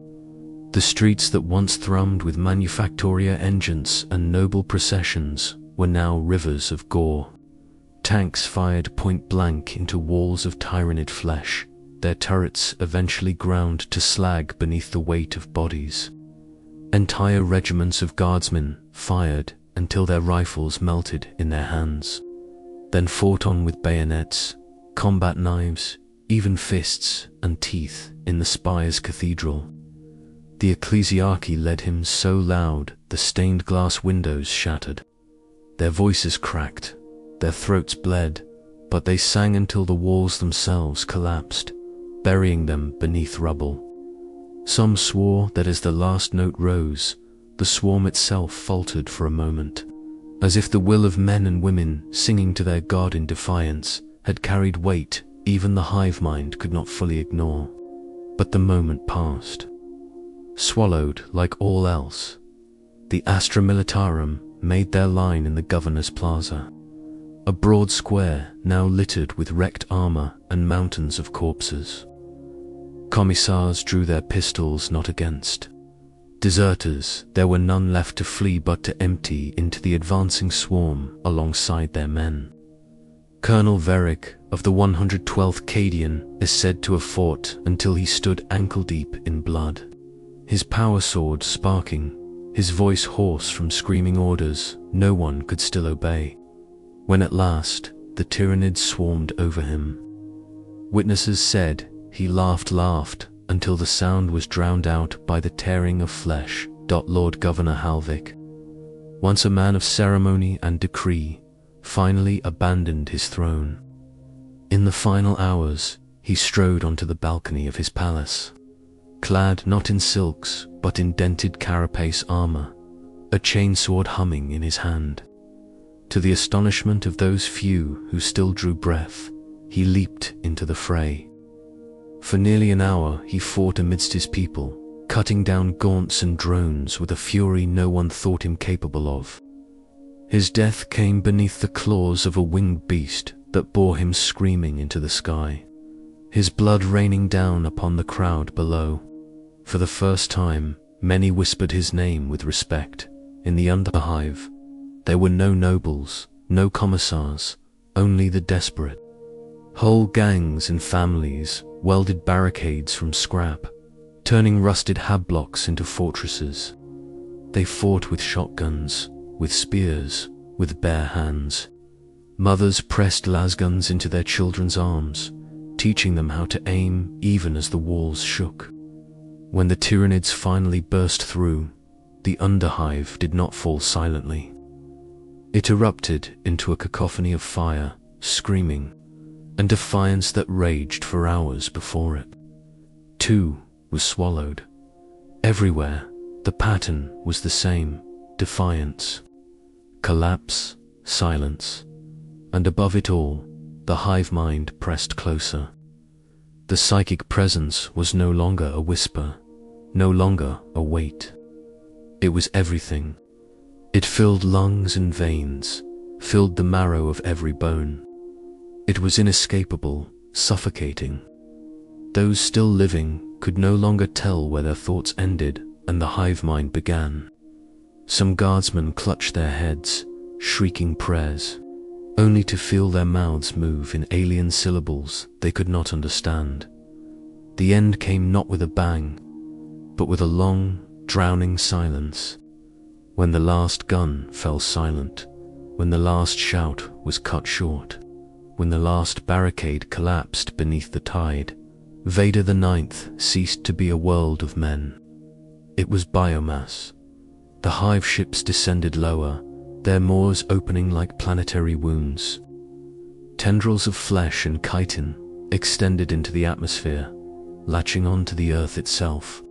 The streets that once thrummed with manufactoria engines and noble processions were now rivers of gore. Tanks fired point-blank into walls of Tyranid flesh, their turrets eventually ground to slag beneath the weight of bodies. Entire regiments of guardsmen fired until their rifles melted in their hands, then fought on with bayonets, combat knives, even fists and teeth in the spire's cathedral. The ecclesiarchy led him so loud the stained glass windows shattered. Their voices cracked, their throats bled, but they sang until the walls themselves collapsed, burying them beneath rubble. Some swore that as the last note rose, the swarm itself faltered for a moment, as if the will of men and women singing to their god in defiance had carried weight even the hive mind could not fully ignore. But the moment passed. Swallowed like all else, the Astra Militarum made their line in the governor's plaza, a broad square now littered with wrecked armor and mountains of corpses. Commissars drew their pistols not against. Deserters, there were none left to flee but to empty into the advancing swarm alongside their men. Colonel Veric of the 112th Cadian is said to have fought until he stood ankle-deep in blood, his power sword sparking, his voice hoarse from screaming orders no one could still obey. When at last the Tyranids swarmed over him, witnesses said he laughed until the sound was drowned out by the tearing of flesh. Lord Governor Halvik, once a man of ceremony and decree, finally abandoned his throne. In the final hours, he strode onto the balcony of his palace, clad not in silks but in dented carapace armor, a chainsword humming in his hand. To the astonishment of those few who still drew breath, he leaped into the fray. For nearly an hour he fought amidst his people, cutting down gaunts and drones with a fury no one thought him capable of. His death came beneath the claws of a winged beast that bore him screaming into the sky, his blood raining down upon the crowd below. For the first time, many whispered his name with respect. In the Underhive, there were no nobles, no commissars, only the desperate. Whole gangs and families welded barricades from scrap, turning rusted hab blocks into fortresses. They fought with shotguns, with spears, with bare hands. Mothers pressed lasguns into their children's arms, teaching them how to aim even as the walls shook. When the Tyranids finally burst through, the Underhive did not fall silently. It erupted into a cacophony of fire, screaming, and defiance that raged for hours before it, too, was swallowed. Everywhere, the pattern was the same: defiance, collapse, silence, and above it all, the hive mind pressed closer. The psychic presence was no longer a whisper, no longer a weight. It was everything. It filled lungs and veins, filled the marrow of every bone. It was inescapable, suffocating. Those still living could no longer tell where their thoughts ended and the hive mind began. Some guardsmen clutched their heads, shrieking prayers, only to feel their mouths move in alien syllables they could not understand. The end came not with a bang, but with a long, drowning silence. When the last gun fell silent, when the last shout was cut short, when the last barricade collapsed beneath the tide, Vader the Ninth ceased to be a world of men. It was biomass. The hive ships descended lower, their maws opening like planetary wounds. Tendrils of flesh and chitin extended into the atmosphere, latching on to the earth itself.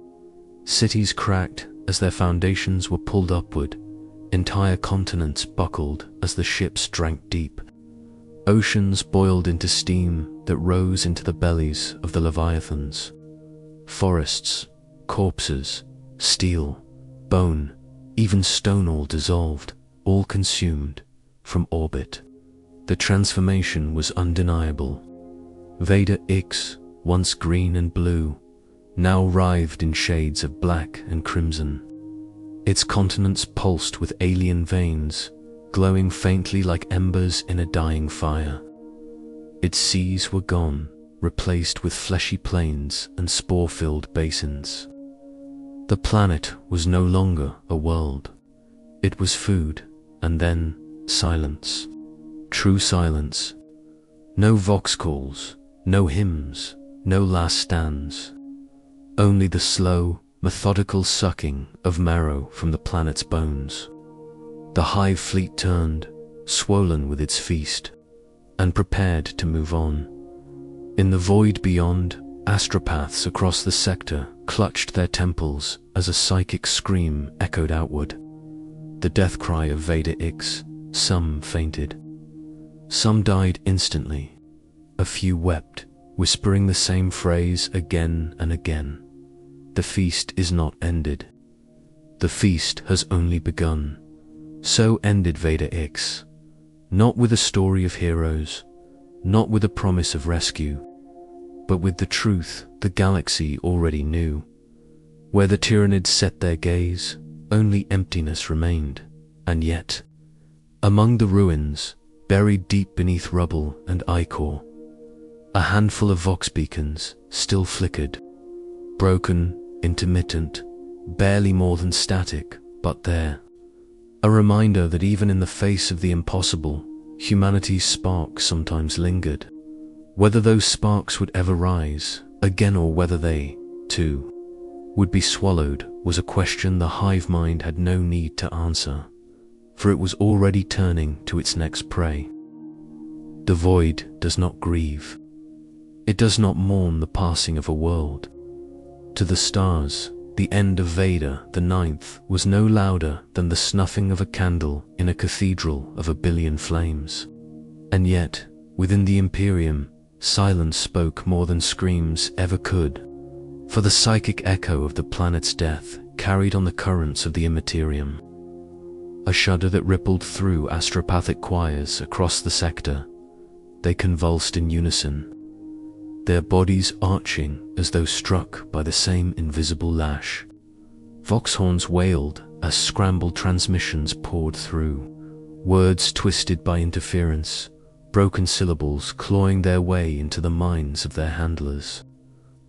Cities cracked as their foundations were pulled upward, entire continents buckled as the ships drank deep. Oceans boiled into steam that rose into the bellies of the leviathans. Forests, corpses, steel, bone, even stone all dissolved, all consumed from orbit. The transformation was undeniable. Vader X, once green and blue, now writhed in shades of black and crimson. Its continents pulsed with alien veins, glowing faintly like embers in a dying fire. Its seas were gone, replaced with fleshy plains and spore-filled basins. The planet was no longer a world. It was food, and then silence. True silence. No vox calls, no hymns, no last stands. Only the slow, methodical sucking of marrow from the planet's bones. The hive fleet turned, swollen with its feast, and prepared to move on. In the void beyond, astropaths across the sector clutched their temples as a psychic scream echoed outward. The death cry of Vader X. Some fainted. Some died instantly. A few wept, whispering the same phrase again and again. The feast is not ended. The feast has only begun. So ended Vader X. Not with a story of heroes, not with a promise of rescue, but with the truth the galaxy already knew. Where the Tyranids set their gaze, only emptiness remained, and yet, among the ruins, buried deep beneath rubble and ichor, a handful of vox beacons still flickered, broken, intermittent, barely more than static, but there. A reminder that even in the face of the impossible, humanity's spark sometimes lingered. Whether those sparks would ever rise again or whether they, too, would be swallowed was a question the hive mind had no need to answer, for it was already turning to its next prey. The void does not grieve. It does not mourn the passing of a world. To the stars, the end of Vader the Ninth was no louder than the snuffing of a candle in a cathedral of a billion flames. And yet, within the Imperium, silence spoke more than screams ever could, for the psychic echo of the planet's death carried on the currents of the immaterium. A shudder that rippled through astropathic choirs across the sector. They convulsed in unison, their bodies arching as though struck by the same invisible lash. Voxhorns wailed as scrambled transmissions poured through, words twisted by interference, broken syllables clawing their way into the minds of their handlers.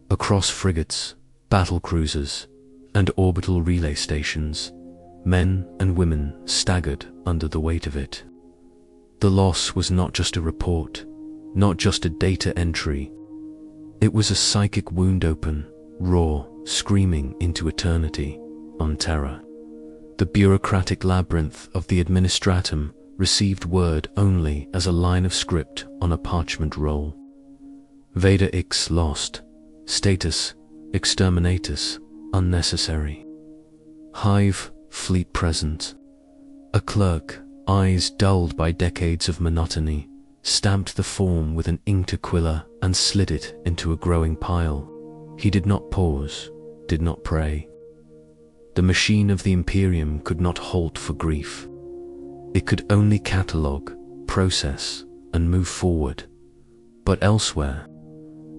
Across frigates, battle cruisers, and orbital relay stations, men and women staggered under the weight of it. The loss was not just a report, not just a data entry. It was a psychic wound open, raw, screaming into eternity, on terror. The bureaucratic labyrinth of the administratum received word only as a line of script on a parchment roll. Vader X lost. Status, exterminatus, unnecessary. Hive, fleet present. A clerk, eyes dulled by decades of monotony, stamped the form with an inked aquila and slid it into a growing pile. He did not pause, did not pray. The machine of the Imperium could not halt for grief. It could only catalogue, process, and move forward. But elsewhere,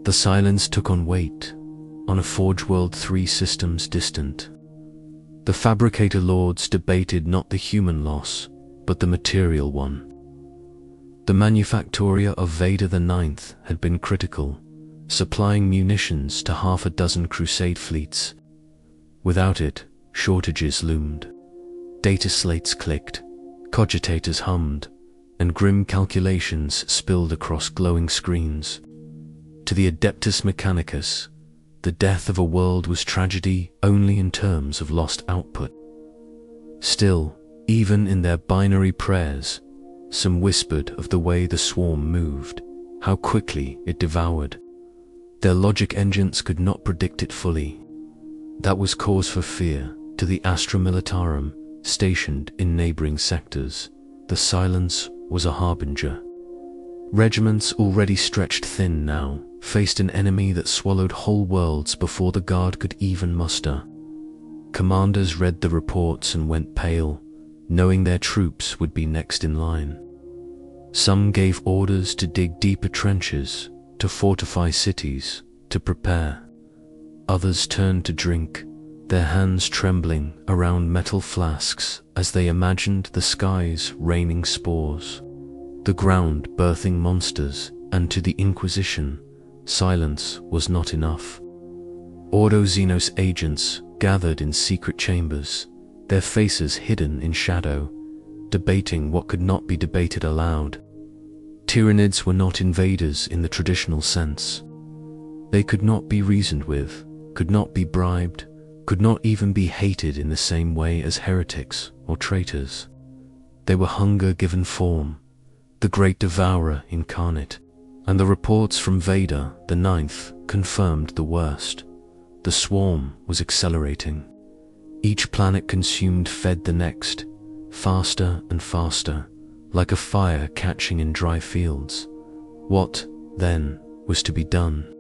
the silence took on weight, on a Forge World 3 systems distant. The Fabricator Lords debated not the human loss, but the material one. The Manufactoria of Vader the Ninth had been critical, supplying munitions to half a dozen Crusade fleets. Without it, shortages loomed. Data slates clicked, cogitators hummed, and grim calculations spilled across glowing screens. To the Adeptus Mechanicus, the death of a world was tragedy only in terms of lost output. Still, even in their binary prayers, some whispered of the way the swarm moved, how quickly it devoured. Their logic engines could not predict it fully. That was cause for fear to the Astra Militarum stationed in neighboring sectors. The silence was a harbinger. Regiments already stretched thin now faced an enemy that swallowed whole worlds before the guard could even muster. Commanders read the reports and went pale, knowing their troops would be next in line. Some gave orders to dig deeper trenches, to fortify cities, to prepare. Others turned to drink, their hands trembling around metal flasks as they imagined the skies raining spores, the ground birthing monsters, and to the Inquisition, silence was not enough. Ordo Xenos agents gathered in secret chambers, their faces hidden in shadow, debating what could not be debated aloud. Tyranids were not invaders in the traditional sense. They could not be reasoned with, could not be bribed, could not even be hated in the same way as heretics or traitors. They were hunger given form, the great devourer incarnate, and the reports from Vader the Ninth confirmed the worst. The swarm was accelerating. Each planet consumed fed the next, faster and faster, like a fire catching in dry fields. What, then, was to be done?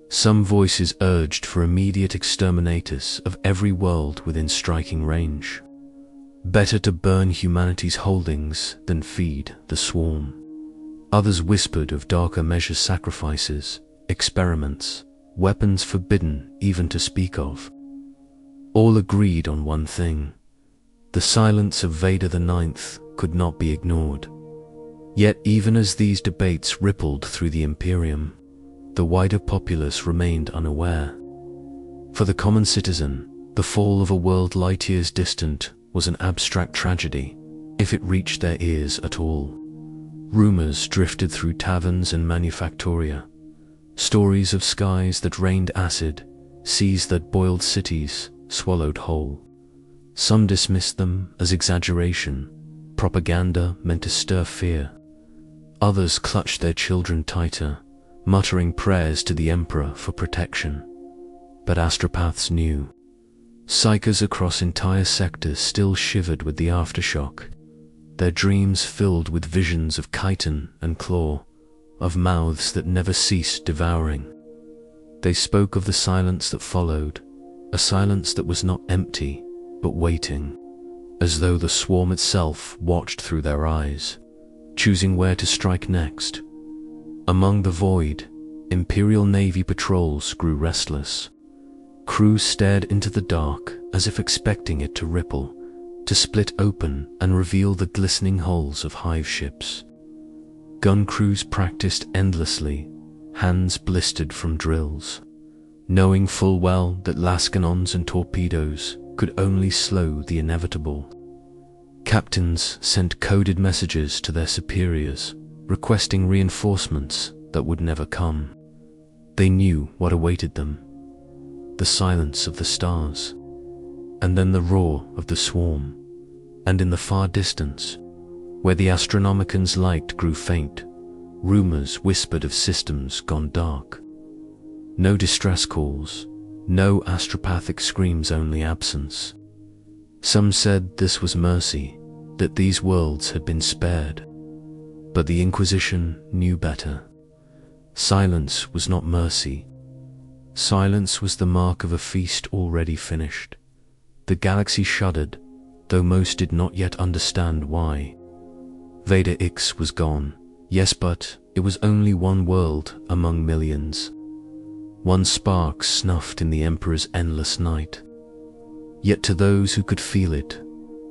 Some voices urged for immediate exterminators of every world within striking range. Better to burn humanity's holdings than feed the swarm. Others whispered of darker measures, sacrifices, experiments, weapons forbidden even to speak of. All agreed on one thing. The silence of Vader the Ninth could not be ignored. Yet even as these debates rippled through the Imperium, the wider populace remained unaware. For the common citizen, the fall of a world light years distant was an abstract tragedy, if it reached their ears at all. Rumors drifted through taverns and manufactoria, stories of skies that rained acid, seas that boiled cities, swallowed whole. Some dismissed them as exaggeration, propaganda meant to stir fear. Others clutched their children tighter, muttering prayers to the Emperor for protection. But astropaths knew. Psychers across entire sectors still shivered with the aftershock, their dreams filled with visions of chitin and claw, of mouths that never ceased devouring. They spoke of the silence that followed, a silence that was not empty, but waiting, as though the swarm itself watched through their eyes, choosing where to strike next. Among the void, Imperial Navy patrols grew restless. Crews stared into the dark as if expecting it to ripple, to split open and reveal the glistening hulls of hive ships. Gun crews practiced endlessly, hands blistered from drills, knowing full well that lascannons and torpedoes could only slow the inevitable. Captains sent coded messages to their superiors, requesting reinforcements that would never come. They knew what awaited them: the silence of the stars, and then the roar of the swarm. And in the far distance, where the Astronomican's light grew faint, rumors whispered of systems gone dark. No distress calls, no astropathic screams, only absence. Some said this was mercy, that these worlds had been spared. But the Inquisition knew better. Silence was not mercy. Silence was the mark of a feast already finished. The galaxy shuddered, though most did not yet understand why. Vader X was gone, yes, but it was only one world among millions. One spark snuffed in the Emperor's endless night. Yet to those who could feel it,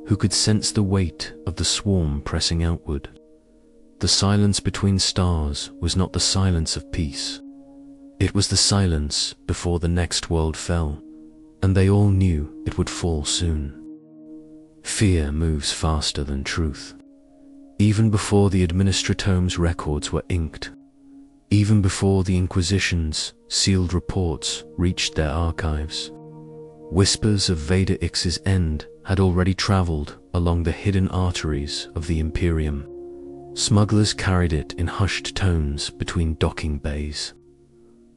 who could sense the weight of the swarm pressing outward, the silence between stars was not the silence of peace. It was the silence before the next world fell, and they all knew it would fall soon. Fear moves faster than truth. Even before the Administratome's records were inked, even before the Inquisition's sealed reports reached their archives, whispers of Vader X's end had already traveled along the hidden arteries of the Imperium. Smugglers carried it in hushed tones between docking bays.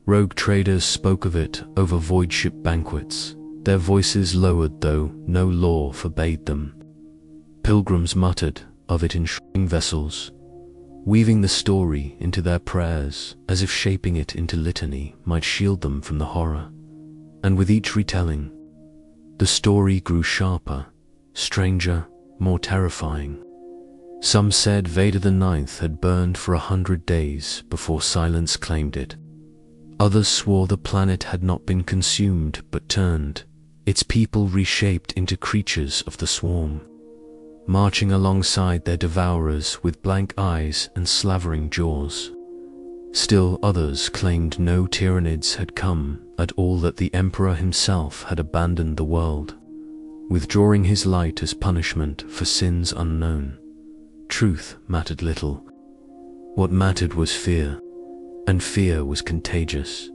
Rogue traders spoke of it over void ship banquets, their voices lowered though no law forbade them. Pilgrims muttered of it in shrieking vessels, weaving the story into their prayers as if shaping it into litany might shield them from the horror. And with each retelling, the story grew sharper, stranger, more terrifying. Some said Vader the Ninth had burned for 100 days before silence claimed it. Others swore the planet had not been consumed but turned, its people reshaped into creatures of the swarm, marching alongside their devourers with blank eyes and slavering jaws. Still others claimed no Tyranids had come at all, that the Emperor himself had abandoned the world, withdrawing his light as punishment for sins unknown. Truth mattered little. What mattered was fear, and fear was contagious.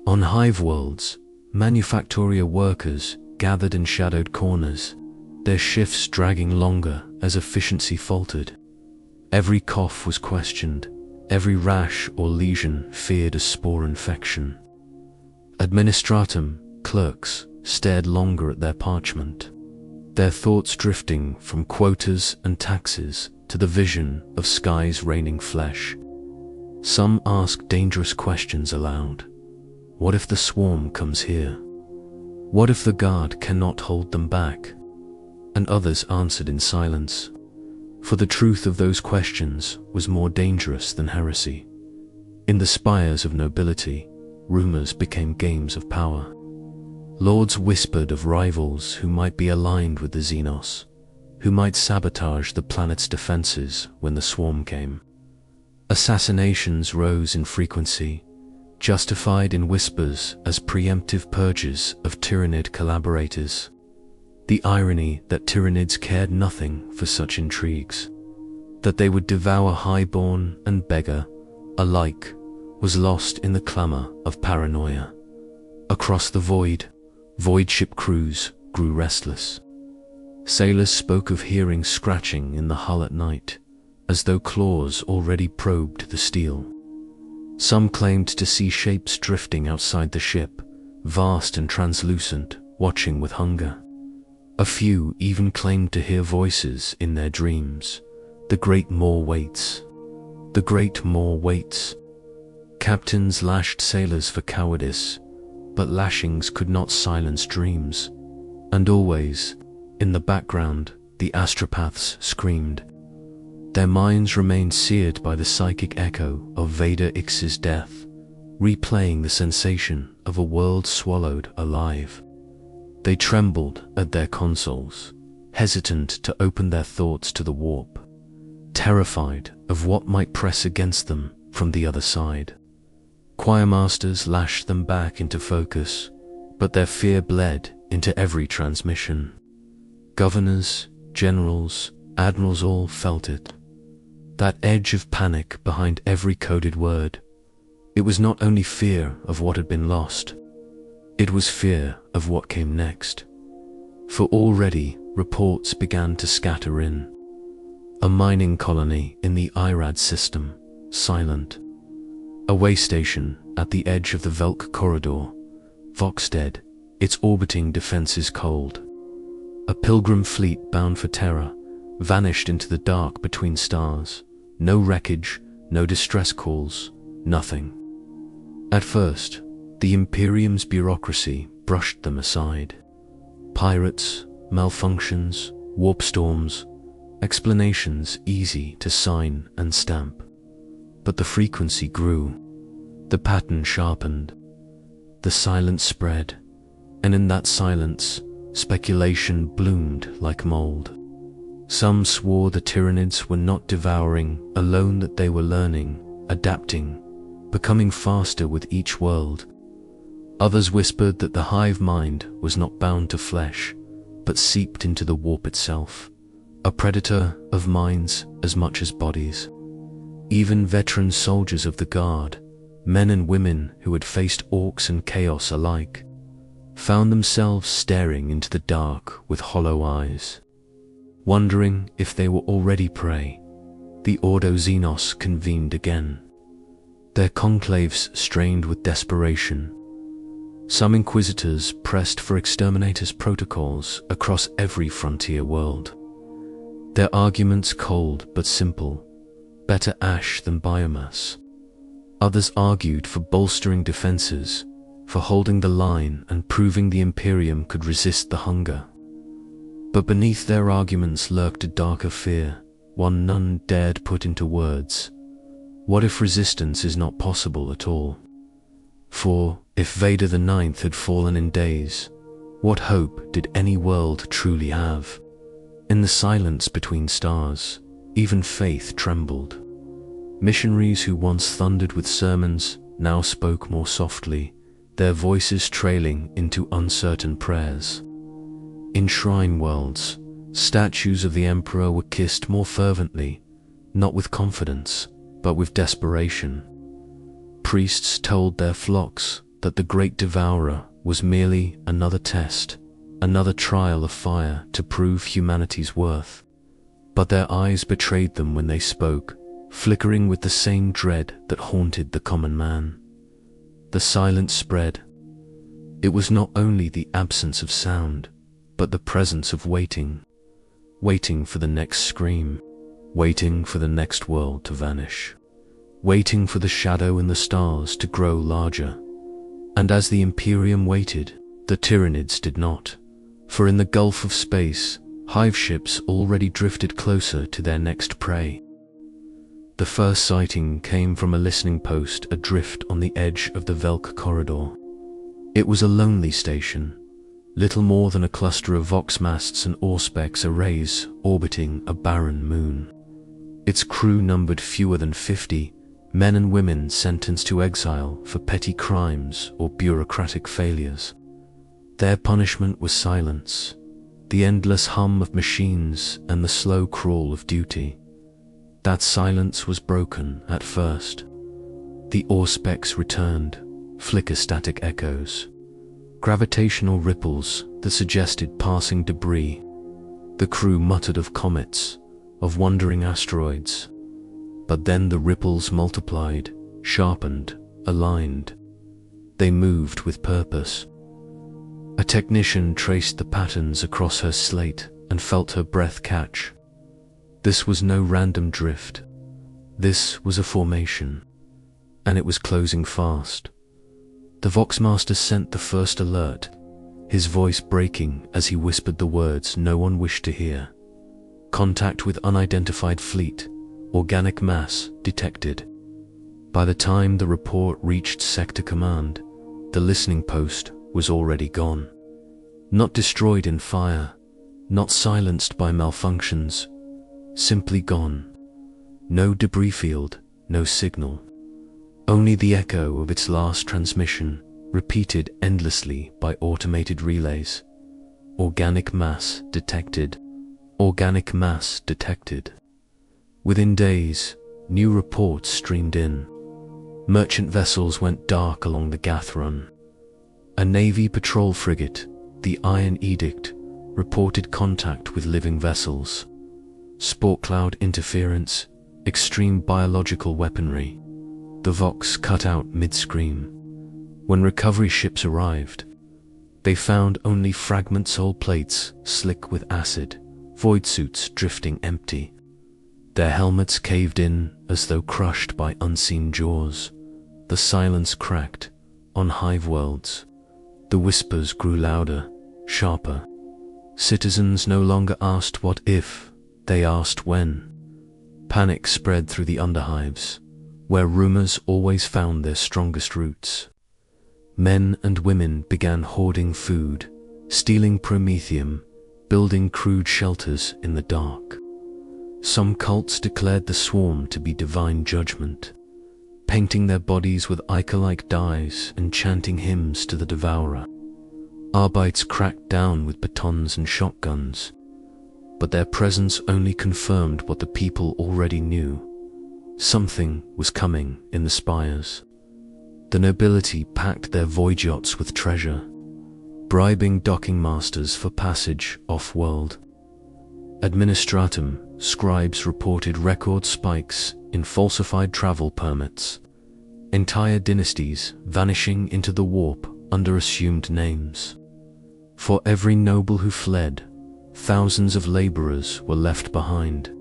On hive worlds, manufactoria workers gathered in shadowed corners, their shifts dragging longer as efficiency faltered. Every cough was questioned, every rash or lesion feared a spore infection. Administratum clerks stared longer at their parchment, their thoughts drifting from quotas and taxes to the vision of skies raining flesh. Some asked dangerous questions aloud. What if the swarm comes here? What if the guard cannot hold them back? And others answered in silence, for the truth of those questions was more dangerous than heresy. In the spires of nobility, rumors became games of power. Lords whispered of rivals who might be aligned with the Xenos, who might sabotage the planet's defenses when the swarm came. Assassinations rose in frequency, justified in whispers as preemptive purges of Tyranid collaborators. The irony that Tyranids cared nothing for such intrigues, that they would devour highborn and beggar alike, was lost in the clamor of paranoia. Across the void ship crews grew restless. Sailors spoke of hearing scratching in the hull at night, as though claws already probed the steel. Some claimed to see shapes drifting outside the ship, vast and translucent, watching with hunger. A few even claimed to hear voices in their dreams. The great Maw waits. The great Maw waits. Captains lashed sailors for cowardice, but lashings could not silence dreams. And always, in the background, the astropaths screamed. Their minds remained seared by the psychic echo of Vader X's death, replaying the sensation of a world swallowed alive. They trembled at their consoles, hesitant to open their thoughts to the warp, terrified of what might press against them from the other side. Choirmasters lashed them back into focus, but their fear bled into every transmission. Governors, generals, admirals all felt it. That edge of panic behind every coded word. It was not only fear of what had been lost, it was fear of what came next. For already reports began to scatter in. A mining colony in the Irad system, silent. A way station at the edge of the Velk corridor, Voxdead, its orbiting defenses cold. A pilgrim fleet bound for Terra vanished into the dark between stars. No wreckage, no distress calls, nothing. At first, the Imperium's bureaucracy brushed them aside. Pirates, malfunctions, warp storms, explanations easy to sign and stamp. But the frequency grew, the pattern sharpened, the silence spread, and in that silence, speculation bloomed like mold. Some swore the Tyranids were not devouring alone, that they were learning, adapting, becoming faster with each world. Others whispered that the hive mind was not bound to flesh, but seeped into the warp itself, a predator of minds as much as bodies. Even veteran soldiers of the Guard, men and women who had faced orcs and chaos alike, found themselves staring into the dark with hollow eyes. Wondering if they were already prey, the Ordo Xenos convened again, their conclaves strained with desperation. Some inquisitors pressed for exterminators' protocols across every frontier world. Their arguments cold but simple, better ash than biomass. Others argued for bolstering defenses, for holding the line and proving the Imperium could resist the hunger. But beneath their arguments lurked a darker fear, one none dared put into words. What if resistance is not possible at all? For, if Vader the Ninth had fallen in days, what hope did any world truly have? In the silence between stars, even faith trembled. Missionaries who once thundered with sermons now spoke more softly, their voices trailing into uncertain prayers. In shrine worlds, statues of the Emperor were kissed more fervently, not with confidence, but with desperation. Priests told their flocks that the great Devourer was merely another test, another trial of fire to prove humanity's worth. But their eyes betrayed them when they spoke, flickering with the same dread that haunted the common man. The silence spread. It was not only the absence of sound, but the presence of waiting. Waiting for the next scream, waiting for the next world to vanish, waiting for the shadow in the stars to grow larger. And as the Imperium waited, the Tyranids did not, for in the gulf of space, hive ships already drifted closer to their next prey. The first sighting came from a listening post adrift on the edge of the Velk corridor. It was a lonely station, little more than a cluster of vox masts and auspex arrays orbiting a barren moon. Its crew numbered fewer than 50, men and women sentenced to exile for petty crimes or bureaucratic failures. Their punishment was silence, the endless hum of machines and the slow crawl of duty. That silence was broken at first. The auspex returned, flicker-static echoes, gravitational ripples that suggested passing debris. The crew muttered of comets, of wandering asteroids. But then the ripples multiplied, sharpened, aligned. They moved with purpose. A technician traced the patterns across her slate and felt her breath catch. This was no random drift. This was a formation, and it was closing fast. The Voxmaster sent the first alert, his voice breaking as he whispered the words no one wished to hear. Contact with unidentified fleet, organic mass detected. By the time the report reached Sector Command, the listening post was already gone. Not destroyed in fire, not silenced by malfunctions, simply gone. No debris field, no signal. Only the echo of its last transmission, repeated endlessly by automated relays. Organic mass detected. Organic mass detected. Within days, new reports streamed in. Merchant vessels went dark along the Gath Run. A Navy patrol frigate, the Iron Edict, reported contact with living vessels. Spore cloud interference, extreme biological weaponry. The Vox cut out mid-scream. When recovery ships arrived, they found only fragment hull plates slick with acid, void suits drifting empty. Their helmets caved in as though crushed by unseen jaws. The silence cracked on hive worlds. The whispers grew louder, sharper. Citizens no longer asked what if, they asked when. Panic spread through the underhives, where rumors always found their strongest roots. Men and women began hoarding food, stealing promethium, building crude shelters in the dark. Some cults declared the swarm to be divine judgment, painting their bodies with ichor-like dyes and chanting hymns to the Devourer. Arbites cracked down with batons and shotguns, but their presence only confirmed what the people already knew. Something was coming in the spires. The nobility packed their void yachts with treasure, bribing docking masters for passage off-world. Administratum, scribes reported record spikes in falsified travel permits, entire dynasties vanishing into the warp under assumed names. For every noble who fled, thousands of laborers were left behind,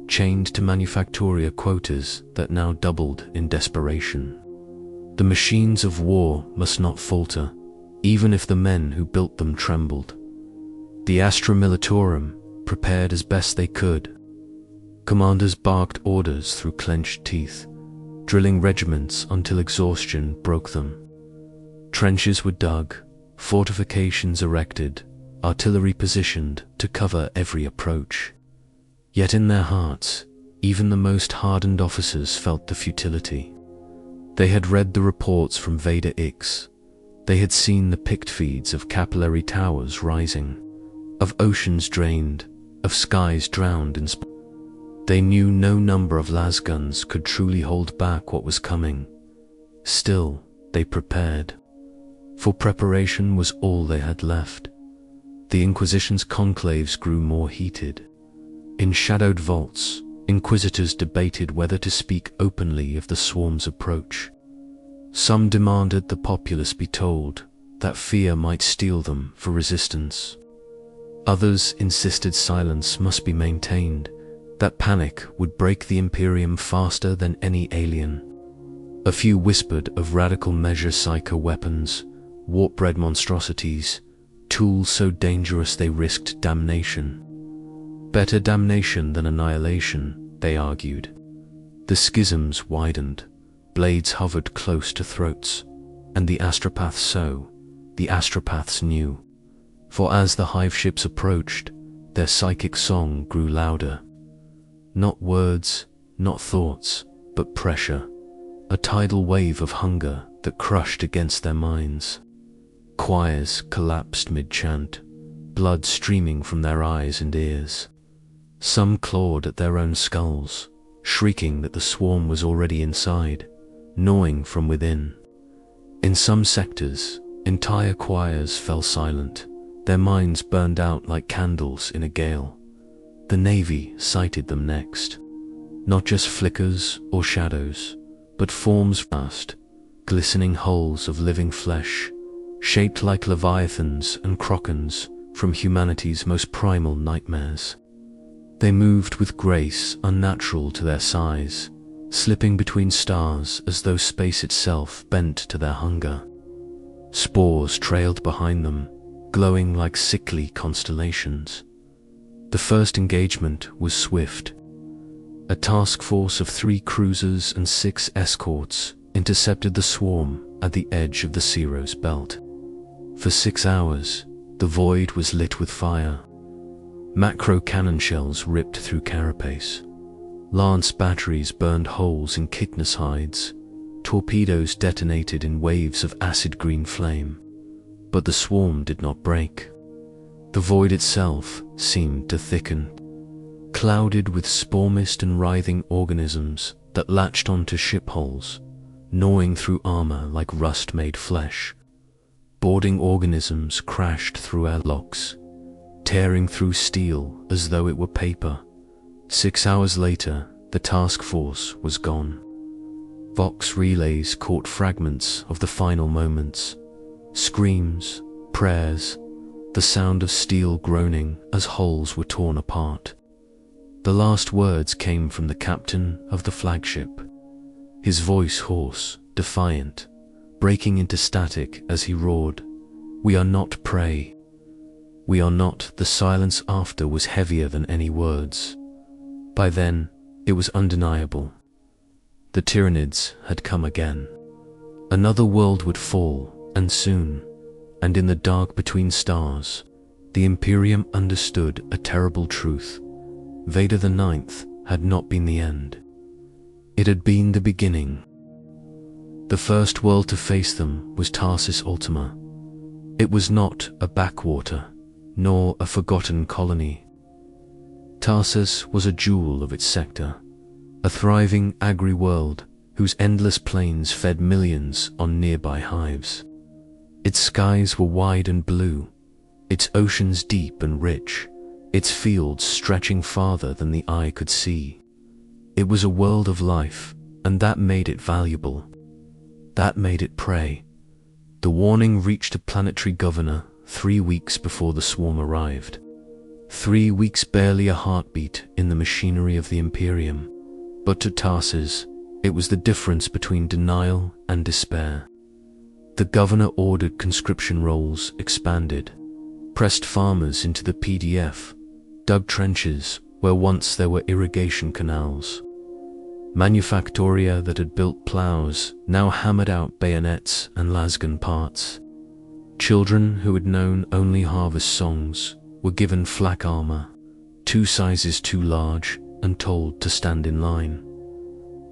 chained to manufacturia quotas that now doubled in desperation. The machines of war must not falter, even if the men who built them trembled. The Astra Militarum prepared as best they could. Commanders barked orders through clenched teeth, drilling regiments until exhaustion broke them. Trenches were dug, fortifications erected, artillery positioned to cover every approach. Yet in their hearts, even the most hardened officers felt the futility. They had read the reports from Vader X. They had seen the picked feeds of capillary towers rising, of oceans drained, of skies drowned in smoke. They knew no number of lasguns could truly hold back what was coming. Still, they prepared. For preparation was all they had left. The Inquisition's conclaves grew more heated. In shadowed vaults, inquisitors debated whether to speak openly of the swarm's approach. Some demanded the populace be told that fear might steel them for resistance. Others insisted silence must be maintained, that panic would break the Imperium faster than any alien. A few whispered of radical measure psycho weapons, warp-bred monstrosities, tools so dangerous they risked damnation. Better damnation than annihilation, they argued. The schisms widened, blades hovered close to throats, and the astropaths knew. For as the hive ships approached, their psychic song grew louder. Not words, not thoughts, but pressure, a tidal wave of hunger that crushed against their minds. Choirs collapsed mid-chant, blood streaming from their eyes and ears. Some clawed at their own skulls, shrieking that the swarm was already inside, gnawing from within. In some sectors, entire choirs fell silent, their minds burned out like candles in a gale. The Navy sighted them next. Not just flickers or shadows, but forms vast, glistening hulls of living flesh, shaped like leviathans and krokens from humanity's most primal nightmares. They moved with grace unnatural to their size, slipping between stars as though space itself bent to their hunger. Spores trailed behind them, glowing like sickly constellations. The first engagement was swift. A task force of 3 cruisers and 6 escorts intercepted the swarm at the edge of the Cero's belt. For 6 hours, the void was lit with fire. Macro cannon shells ripped through carapace. Lance batteries burned holes in chitinous hides. Torpedoes detonated in waves of acid green flame. But the swarm did not break. The void itself seemed to thicken, clouded with spore mist and writhing organisms that latched onto ship hulls, gnawing through armor like rust-made flesh. Boarding organisms crashed through airlocks, tearing through steel as though it were paper. 6 hours later, the task force was gone. Vox relays caught fragments of the final moments. Screams, prayers, the sound of steel groaning as hulls were torn apart. The last words came from the captain of the flagship, his voice hoarse, defiant, breaking into static as he roared, "We are not prey. We are not." The silence after was heavier than any words. By then, it was undeniable. The Tyranids had come again. Another world would fall, and soon, and in the dark between stars, the Imperium understood a terrible truth. Vader the Ninth had not been the end. It had been the beginning. The first world to face them was Tarsis Ultima. It was not a backwater, nor a forgotten colony. Tarsus was a jewel of its sector, a thriving agri-world whose endless plains fed millions on nearby hives. Its skies were wide and blue, its oceans deep and rich, its fields stretching farther than the eye could see. It was a world of life, and that made it valuable. That made it prey. The warning reached a planetary governor 3 weeks before the swarm arrived. 3 weeks, barely a heartbeat in the machinery of the Imperium. But to Tarsus, it was the difference between denial and despair. The governor ordered conscription rolls expanded, pressed farmers into the PDF, dug trenches, where once there were irrigation canals. Manufactoria that had built plows now hammered out bayonets and lasgun parts. Children who had known only harvest songs were given flak armor, 2 sizes too large, and told to stand in line.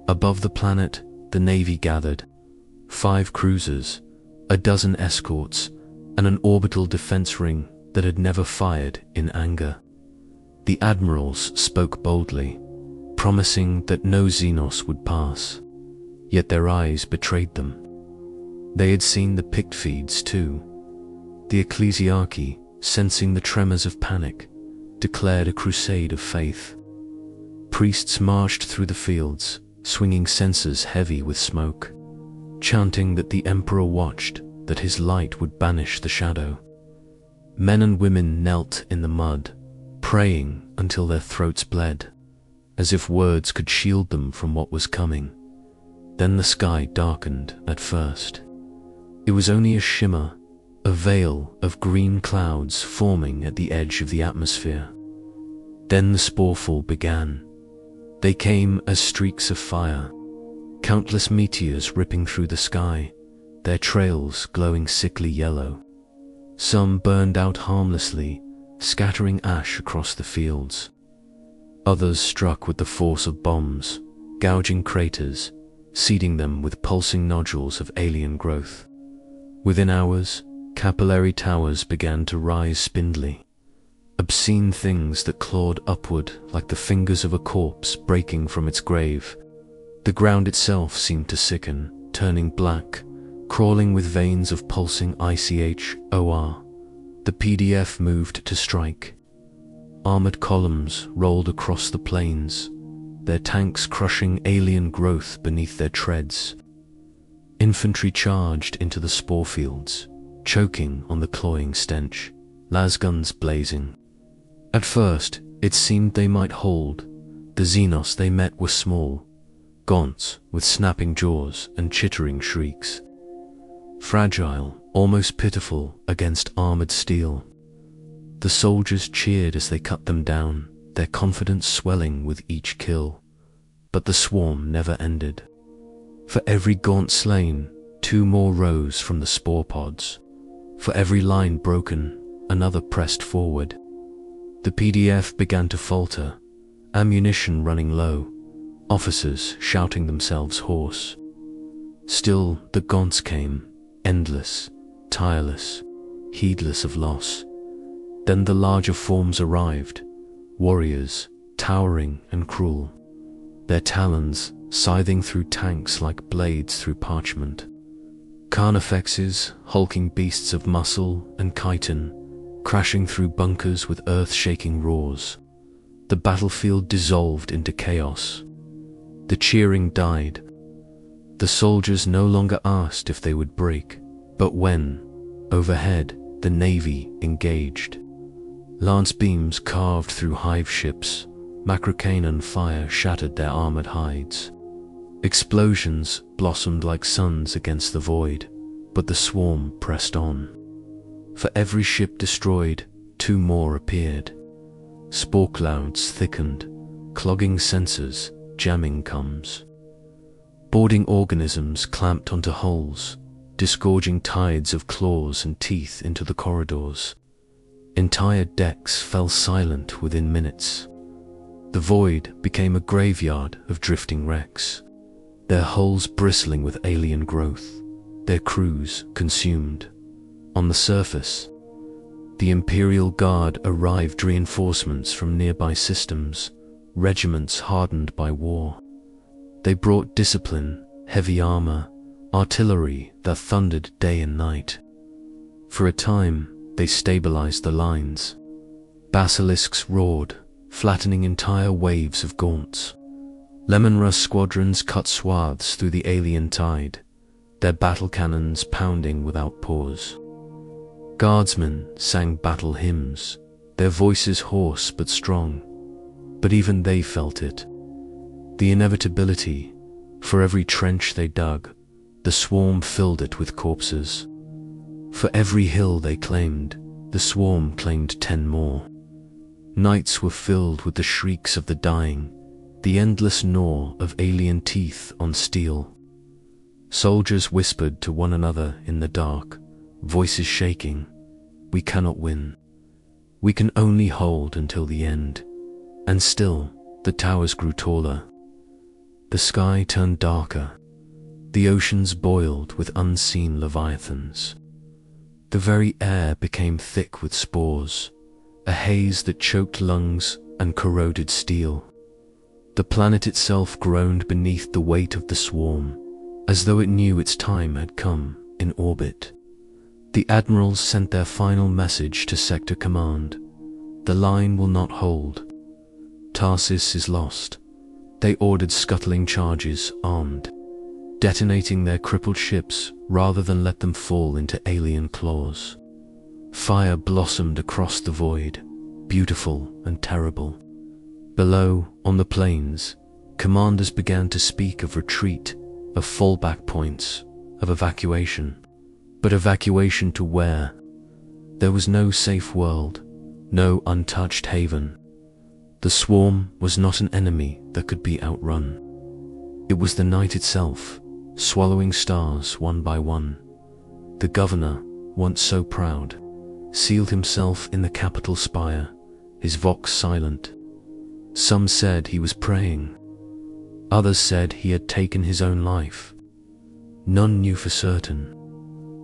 Above the planet, the Navy gathered, 5 cruisers, a dozen escorts, and an orbital defense ring that had never fired in anger. The admirals spoke boldly, promising that no Xenos would pass, yet their eyes betrayed them. They had seen the pict feeds too. The ecclesiarchy, sensing the tremors of panic, declared a crusade of faith. Priests marched through the fields, swinging censers heavy with smoke, chanting that the Emperor watched, that his light would banish the shadow. Men and women knelt in the mud, praying until their throats bled, as if words could shield them from what was coming. Then the sky darkened at first. It was only a shimmer, a veil of green clouds forming at the edge of the atmosphere. Then the sporefall began. They came as streaks of fire, countless meteors ripping through the sky, their trails glowing sickly yellow. Some burned out harmlessly, scattering ash across the fields. Others struck with the force of bombs, gouging craters, seeding them with pulsing nodules of alien growth. Within hours, capillary towers began to rise spindly, obscene things that clawed upward like the fingers of a corpse breaking from its grave. The ground itself seemed to sicken, turning black, crawling with veins of pulsing ICHOR. The PDF moved to strike. Armored columns rolled across the plains, their tanks crushing alien growth beneath their treads. Infantry charged into the spore fields, choking on the cloying stench, lasguns blazing. At first, it seemed they might hold. The Xenos they met were small, gaunt, with snapping jaws and chittering shrieks. Fragile, almost pitiful against armored steel. The soldiers cheered as they cut them down, their confidence swelling with each kill. But the swarm never ended. For every gaunt slain, 2 more rose from the spore pods. For every line broken, another pressed forward. The PDF began to falter, ammunition running low, officers shouting themselves hoarse. Still the gaunts came, endless, tireless, heedless of loss. Then the larger forms arrived, warriors, towering and cruel, their talons scything through tanks like blades through parchment. Carnifexes, hulking beasts of muscle and chitin, crashing through bunkers with earth-shaking roars. The battlefield dissolved into chaos. The cheering died. The soldiers no longer asked if they would break, but when, overhead, the Navy engaged. Lance beams carved through hive ships, Macrocanon fire shattered their armored hides. Explosions blossomed like suns against the void, but the swarm pressed on. For every ship destroyed, 2 more appeared. Spore clouds thickened, clogging sensors, jamming coms. Boarding organisms clamped onto hulls, disgorging tides of claws and teeth into the corridors. Entire decks fell silent within minutes. The void became a graveyard of drifting wrecks, their hulls bristling with alien growth, their crews consumed. On the surface, the Imperial Guard arrived reinforcements from nearby systems, regiments hardened by war. They brought discipline, heavy armor, artillery that thundered day and night. For a time, they stabilized the lines. Basilisks roared, flattening entire waves of gaunts. Lemonruss squadrons cut swaths through the alien tide, their battle cannons pounding without pause. Guardsmen sang battle hymns, their voices hoarse but strong. But even they felt it. The inevitability. For every trench they dug, the swarm filled it with corpses. For every hill they claimed, the swarm claimed 10 more. Nights were filled with the shrieks of the dying, the endless gnaw of alien teeth on steel. Soldiers whispered to one another in the dark, voices shaking, "We cannot win. We can only hold until the end." And still, the towers grew taller. The sky turned darker. The oceans boiled with unseen leviathans. The very air became thick with spores, a haze that choked lungs and corroded steel. The planet itself groaned beneath the weight of the swarm, as though it knew its time had come in orbit. The admirals sent their final message to Sector Command. The line will not hold. Tarsis is lost. They ordered scuttling charges, armed, detonating their crippled ships rather than let them fall into alien claws. Fire blossomed across the void, beautiful and terrible. Below, on the plains, commanders began to speak of retreat, of fallback points, of evacuation. But evacuation to where? There was no safe world, no untouched haven. The swarm was not an enemy that could be outrun. It was the night itself, swallowing stars one by one. The governor, once so proud, sealed himself in the Capitol spire, his vox silent. Some said he was praying. Others said he had taken his own life. None knew for certain,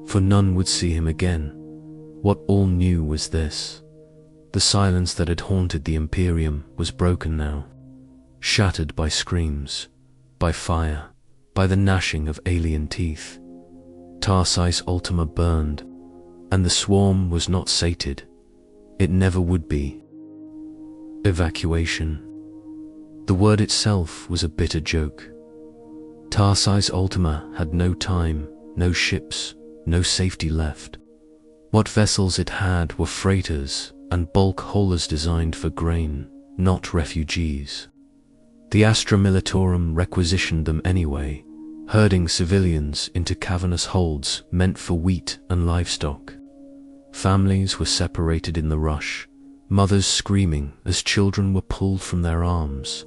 for none would see him again. What all knew was this: the silence that had haunted the Imperium was broken now, shattered by screams, by fire, by the gnashing of alien teeth. Tarsis Ultima burned, and the swarm was not sated. It never would be. Evacuation. The word itself was a bitter joke. Tarsis Ultima had no time, no ships, no safety left. What vessels it had were freighters and bulk haulers designed for grain, not refugees. The Astra Militarum requisitioned them anyway, herding civilians into cavernous holds meant for wheat and livestock. Families were separated in the rush, mothers screaming as children were pulled from their arms,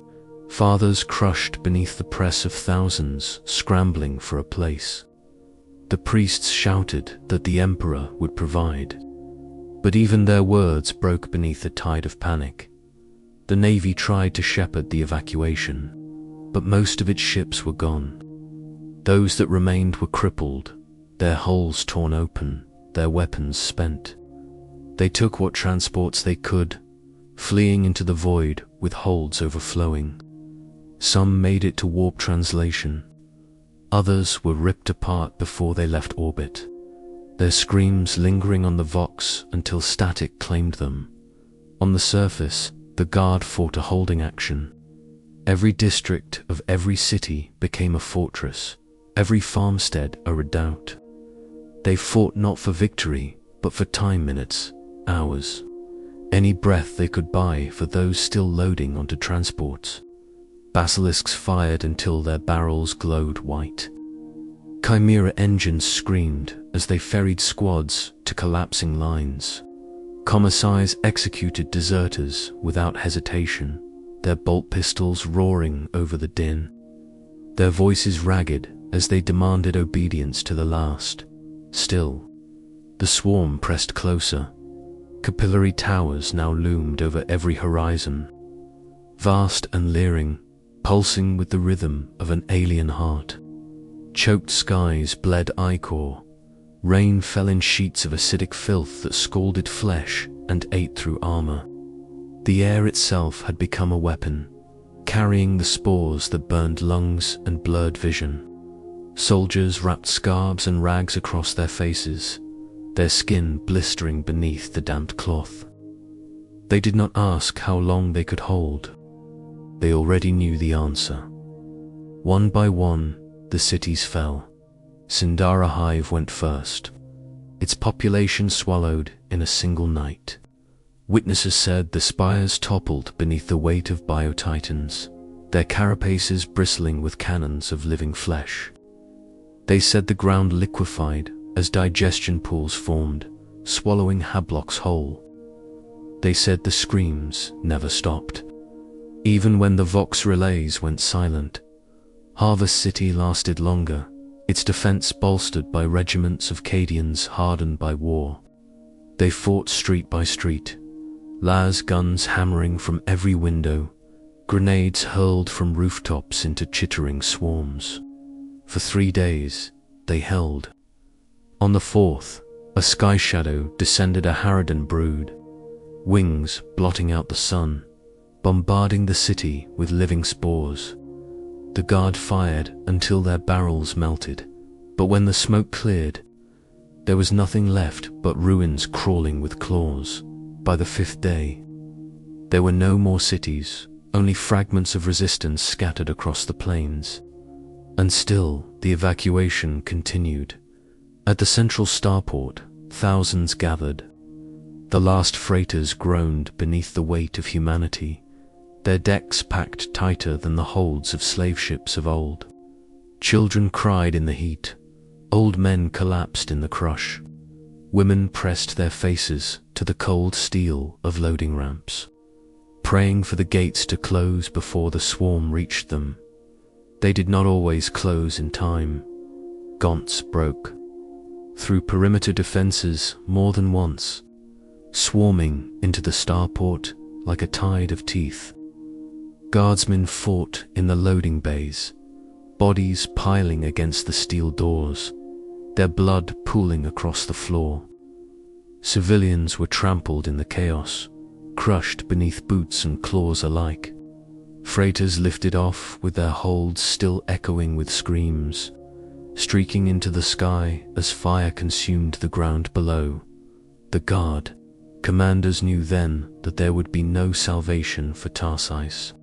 fathers crushed beneath the press of thousands scrambling for a place. The priests shouted that the emperor would provide, but even their words broke beneath the tide of panic. The navy tried to shepherd the evacuation, but most of its ships were gone. Those that remained were crippled, their hulls torn open, their weapons spent. They took what transports they could, fleeing into the void with holds overflowing. Some made it to warp translation. Others were ripped apart before they left orbit, their screams lingering on the vox until static claimed them. On the surface, the Guard fought a holding action. Every district of every city became a fortress, every farmstead a redoubt. They fought not for victory, but for time minutes, hours, any breath they could buy for those still loading onto transports. Basilisks fired until their barrels glowed white. Chimera engines screamed as they ferried squads to collapsing lines. Commissars executed deserters without hesitation, their bolt pistols roaring over the din, their voices ragged as they demanded obedience to the last. Still, the swarm pressed closer. Capillary towers now loomed over every horizon, vast and leering, pulsing with the rhythm of an alien heart. Choked skies bled ichor. Rain fell in sheets of acidic filth that scalded flesh and ate through armor. The air itself had become a weapon, carrying the spores that burned lungs and blurred vision. Soldiers wrapped scarves and rags across their faces, their skin blistering beneath the damped cloth. They did not ask how long they could hold. They already knew the answer. One by one, the cities fell. Sindara Hive went first, its population swallowed in a single night. Witnesses said the spires toppled beneath the weight of biotitans, their carapaces bristling with cannons of living flesh. They said the ground liquefied as digestion pools formed, swallowing Hablocks whole. They said the screams never stopped. Even when the Vox relays went silent, Harvest City lasted longer, its defense bolstered by regiments of Cadians hardened by war. They fought street by street, las guns hammering from every window, grenades hurled from rooftops into chittering swarms. For 3 days, they held. On the 4th, a sky shadow descended a Harridan brood, wings blotting out the sun, bombarding the city with living spores. The guard fired until their barrels melted, but when the smoke cleared, there was nothing left but ruins crawling with claws. By the 5th day, there were no more cities, only fragments of resistance scattered across the plains. And still, the evacuation continued. At the central starport, thousands gathered. The last freighters groaned beneath the weight of humanity, their decks packed tighter than the holds of slave ships of old. Children cried in the heat, old men collapsed in the crush. Women pressed their faces to the cold steel of loading ramps, praying for the gates to close before the swarm reached them. They did not always close in time. Gaunts broke through perimeter defenses more than once, swarming into the starport like a tide of teeth. Guardsmen fought in the loading bays, bodies piling against the steel doors, their blood pooling across the floor. Civilians were trampled in the chaos, crushed beneath boots and claws alike. Freighters lifted off with their holds still echoing with screams, streaking into the sky as fire consumed the ground below. The guard commanders knew then that there would be no salvation for Tarsis.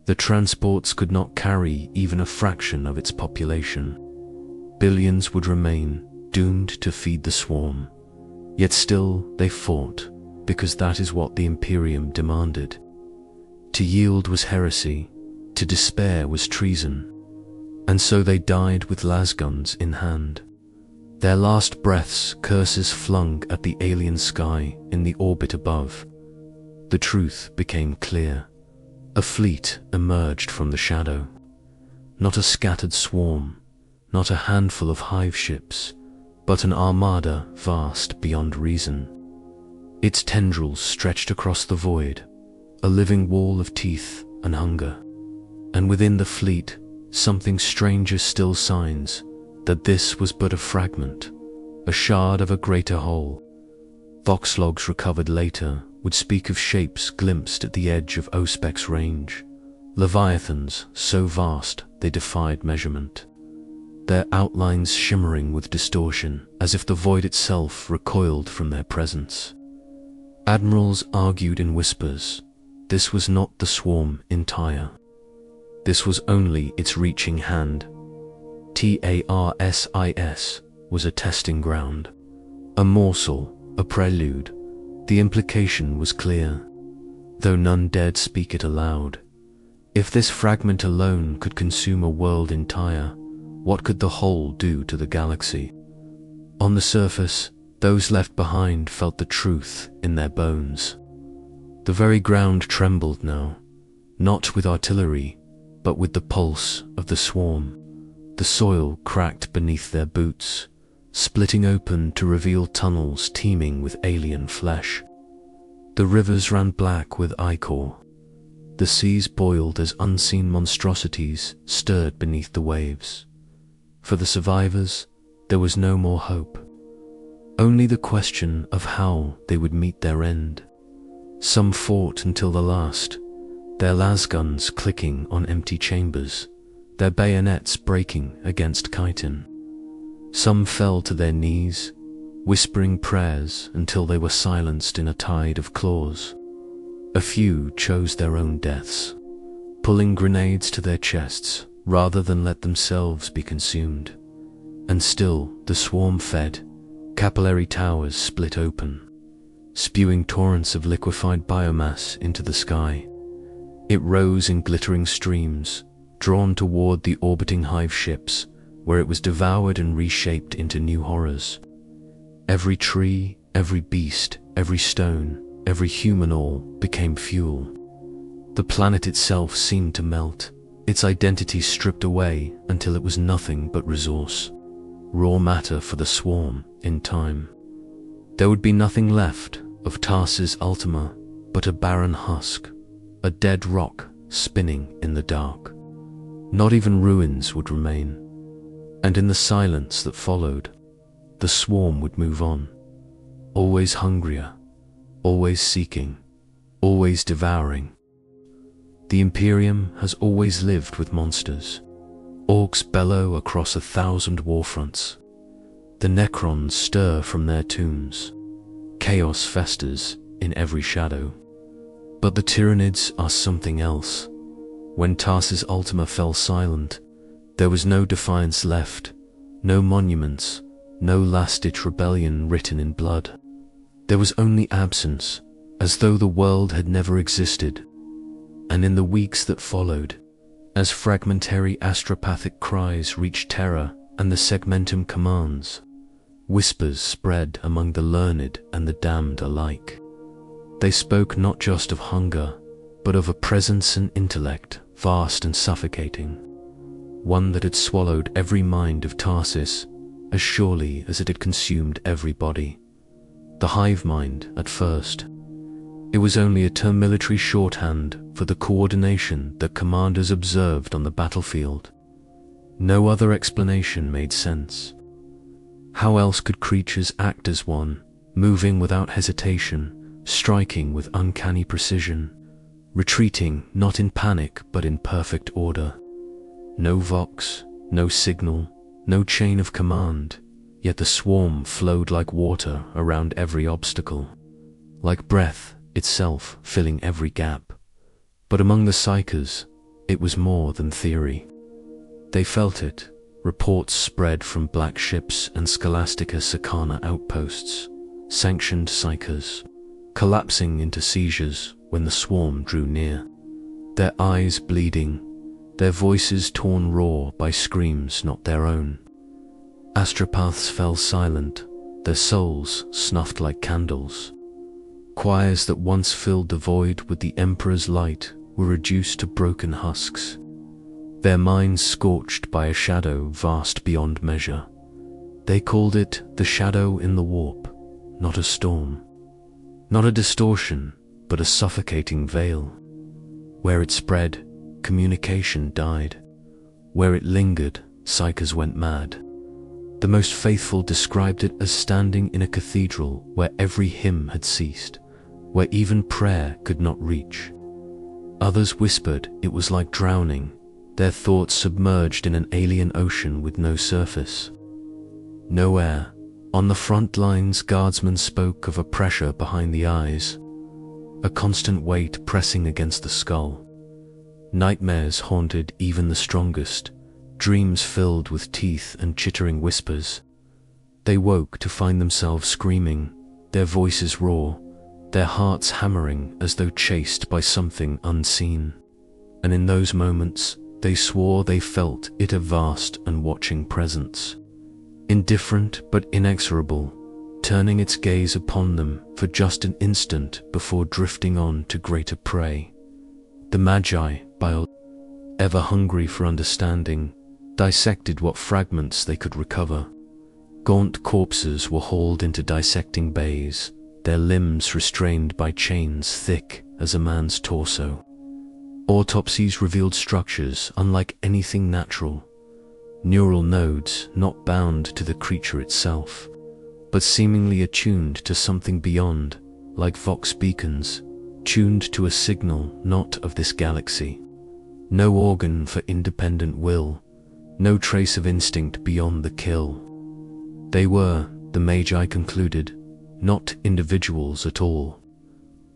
The transports could not carry even a fraction of its population. Billions would remain, doomed to feed the swarm. Yet still they fought, because that is what the Imperium demanded. To yield was heresy, to despair was treason. And so they died with lasguns in hand. Their last breaths curses flung at the alien sky in the orbit above. The truth became clear. A fleet emerged from the shadow. Not a scattered swarm, not a handful of hive ships, but an armada vast beyond reason. Its tendrils stretched across the void, a living wall of teeth and hunger. And within the fleet, something stranger still signs that this was but a fragment, a shard of a greater whole. Vox logs recovered later would speak of shapes glimpsed at the edge of Ospec's range, leviathans so vast they defied measurement, their outlines shimmering with distortion as if the void itself recoiled from their presence. Admirals argued in whispers. This was not the swarm entire. This was only its reaching hand. Tarsis was a testing ground, a morsel, a prelude. The implication was clear, though none dared speak it aloud. If this fragment alone could consume a world entire, what could the whole do to the galaxy? On the surface, those left behind felt the truth in their bones. The very ground trembled now, not with artillery, but with the pulse of the swarm. The soil cracked beneath their boots, splitting open to reveal tunnels teeming with alien flesh. The rivers ran black with ichor. The seas boiled as unseen monstrosities stirred beneath the waves. For the survivors, there was no more hope. Only the question of how they would meet their end. Some fought until the last, their lasguns clicking on empty chambers, their bayonets breaking against chitin. Some fell to their knees, whispering prayers until they were silenced in a tide of claws. A few chose their own deaths, pulling grenades to their chests rather than let themselves be consumed. And still the swarm fed, capillary towers split open, spewing torrents of liquefied biomass into the sky. It rose in glittering streams, drawn toward the orbiting hive ships, where it was devoured and reshaped into new horrors. Every tree, every beast, every stone, every human ore became fuel. The planet itself seemed to melt, its identity stripped away until it was nothing but resource, raw matter for the swarm in time. There would be nothing left of Tarsis Ultima but a barren husk, a dead rock spinning in the dark. Not even ruins would remain, and in the silence that followed, the swarm would move on, always hungrier, always seeking, always devouring. The Imperium has always lived with monsters. Orcs bellow across 1,000 warfronts. The Necrons stir from their tombs. Chaos festers in every shadow. But the Tyranids are something else. When Tarsis Ultima fell silent, there was no defiance left, no monuments, no last-ditch rebellion written in blood. There was only absence, as though the world had never existed. And in the weeks that followed, as fragmentary astropathic cries reached Terra and the segmentum commands, whispers spread among the learned and the damned alike. They spoke not just of hunger, but of a presence and intellect vast and suffocating, one that had swallowed every mind of Tarsis as surely as it had consumed every body. The hive mind at first. It was only a term military shorthand for the coordination that commanders observed on the battlefield. No other explanation made sense. How else could creatures act as one, moving without hesitation, striking with uncanny precision, retreating not in panic but in perfect order? No vox, no signal, no chain of command, yet the swarm flowed like water around every obstacle, like breath itself filling every gap. But among the psychers, it was more than theory. They felt it. Reports spread from black ships and Scholastica Sicana outposts, sanctioned psychers, collapsing into seizures when the swarm drew near, their eyes bleeding, their voices torn raw by screams not their own. Astropaths fell silent, their souls snuffed like candles. Choirs that once filled the void with the Emperor's light were reduced to broken husks, their minds scorched by a shadow vast beyond measure. They called it the shadow in the warp, not a storm, not a distortion, but a suffocating veil. Where it spread, communication died. Where it lingered, psychers went mad. The most faithful described it as standing in a cathedral where every hymn had ceased, where even prayer could not reach. Others whispered it was like drowning, their thoughts submerged in an alien ocean with no surface. No air. On the front lines, guardsmen spoke of a pressure behind the eyes, a constant weight pressing against the skull. Nightmares haunted even the strongest, dreams filled with teeth and chittering whispers. They woke to find themselves screaming, their voices raw, their hearts hammering as though chased by something unseen. And in those moments, they swore they felt it a vast and watching presence, indifferent but inexorable, turning its gaze upon them for just an instant before drifting on to greater prey. The Magi, ever hungry for understanding, dissected what fragments they could recover. Gaunt corpses were hauled into dissecting bays, their limbs restrained by chains thick as a man's torso. Autopsies revealed structures unlike anything natural, neural nodes not bound to the creature itself, but seemingly attuned to something beyond, like vox beacons, tuned to a signal not of this galaxy. No organ for independent will, no trace of instinct beyond the kill. They were, the Magi concluded, not individuals at all.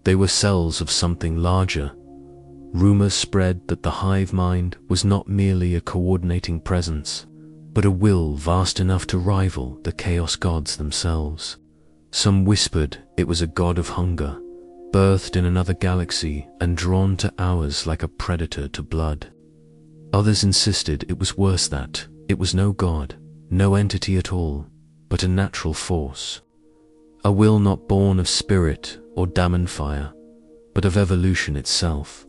They were cells of something larger. Rumors spread that the hive mind was not merely a coordinating presence, but a will vast enough to rival the chaos gods themselves. Some whispered it was a god of hunger, birthed in another galaxy and drawn to ours like a predator to blood. Others insisted it was worse, that it was no god, no entity at all, but a natural force. A will not born of spirit or Daemon fire, but of evolution itself.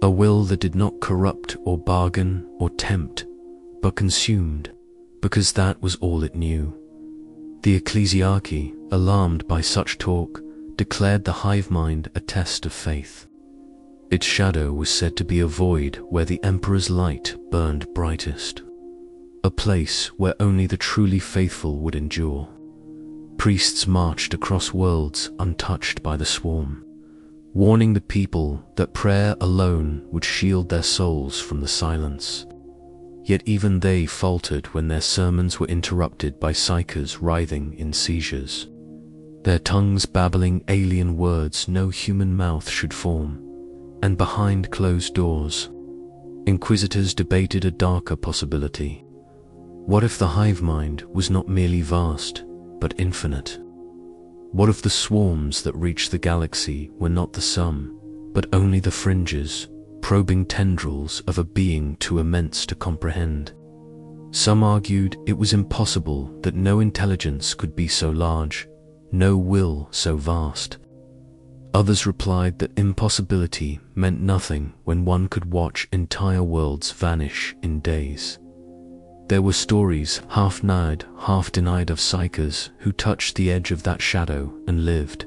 A will that did not corrupt or bargain or tempt, but consumed, because that was all it knew. The ecclesiarchy, alarmed by such talk, declared the hive mind a test of faith. Its shadow was said to be a void where the emperor's light burned brightest, a place where only the truly faithful would endure. Priests marched across worlds untouched by the swarm, warning the people that prayer alone would shield their souls from the silence. Yet even they faltered when their sermons were interrupted by psychers writhing in seizures, their tongues babbling alien words no human mouth should form. And behind closed doors, inquisitors debated a darker possibility. What if the hive mind was not merely vast, but infinite? What if the swarms that reached the galaxy were not the sum, but only the fringes, probing tendrils of a being too immense to comprehend? Some argued it was impossible, that no intelligence could be so large, no will so vast. Others replied that impossibility meant nothing when one could watch entire worlds vanish in days. There were stories, half denied, half denied, of psychers who touched the edge of that shadow and lived.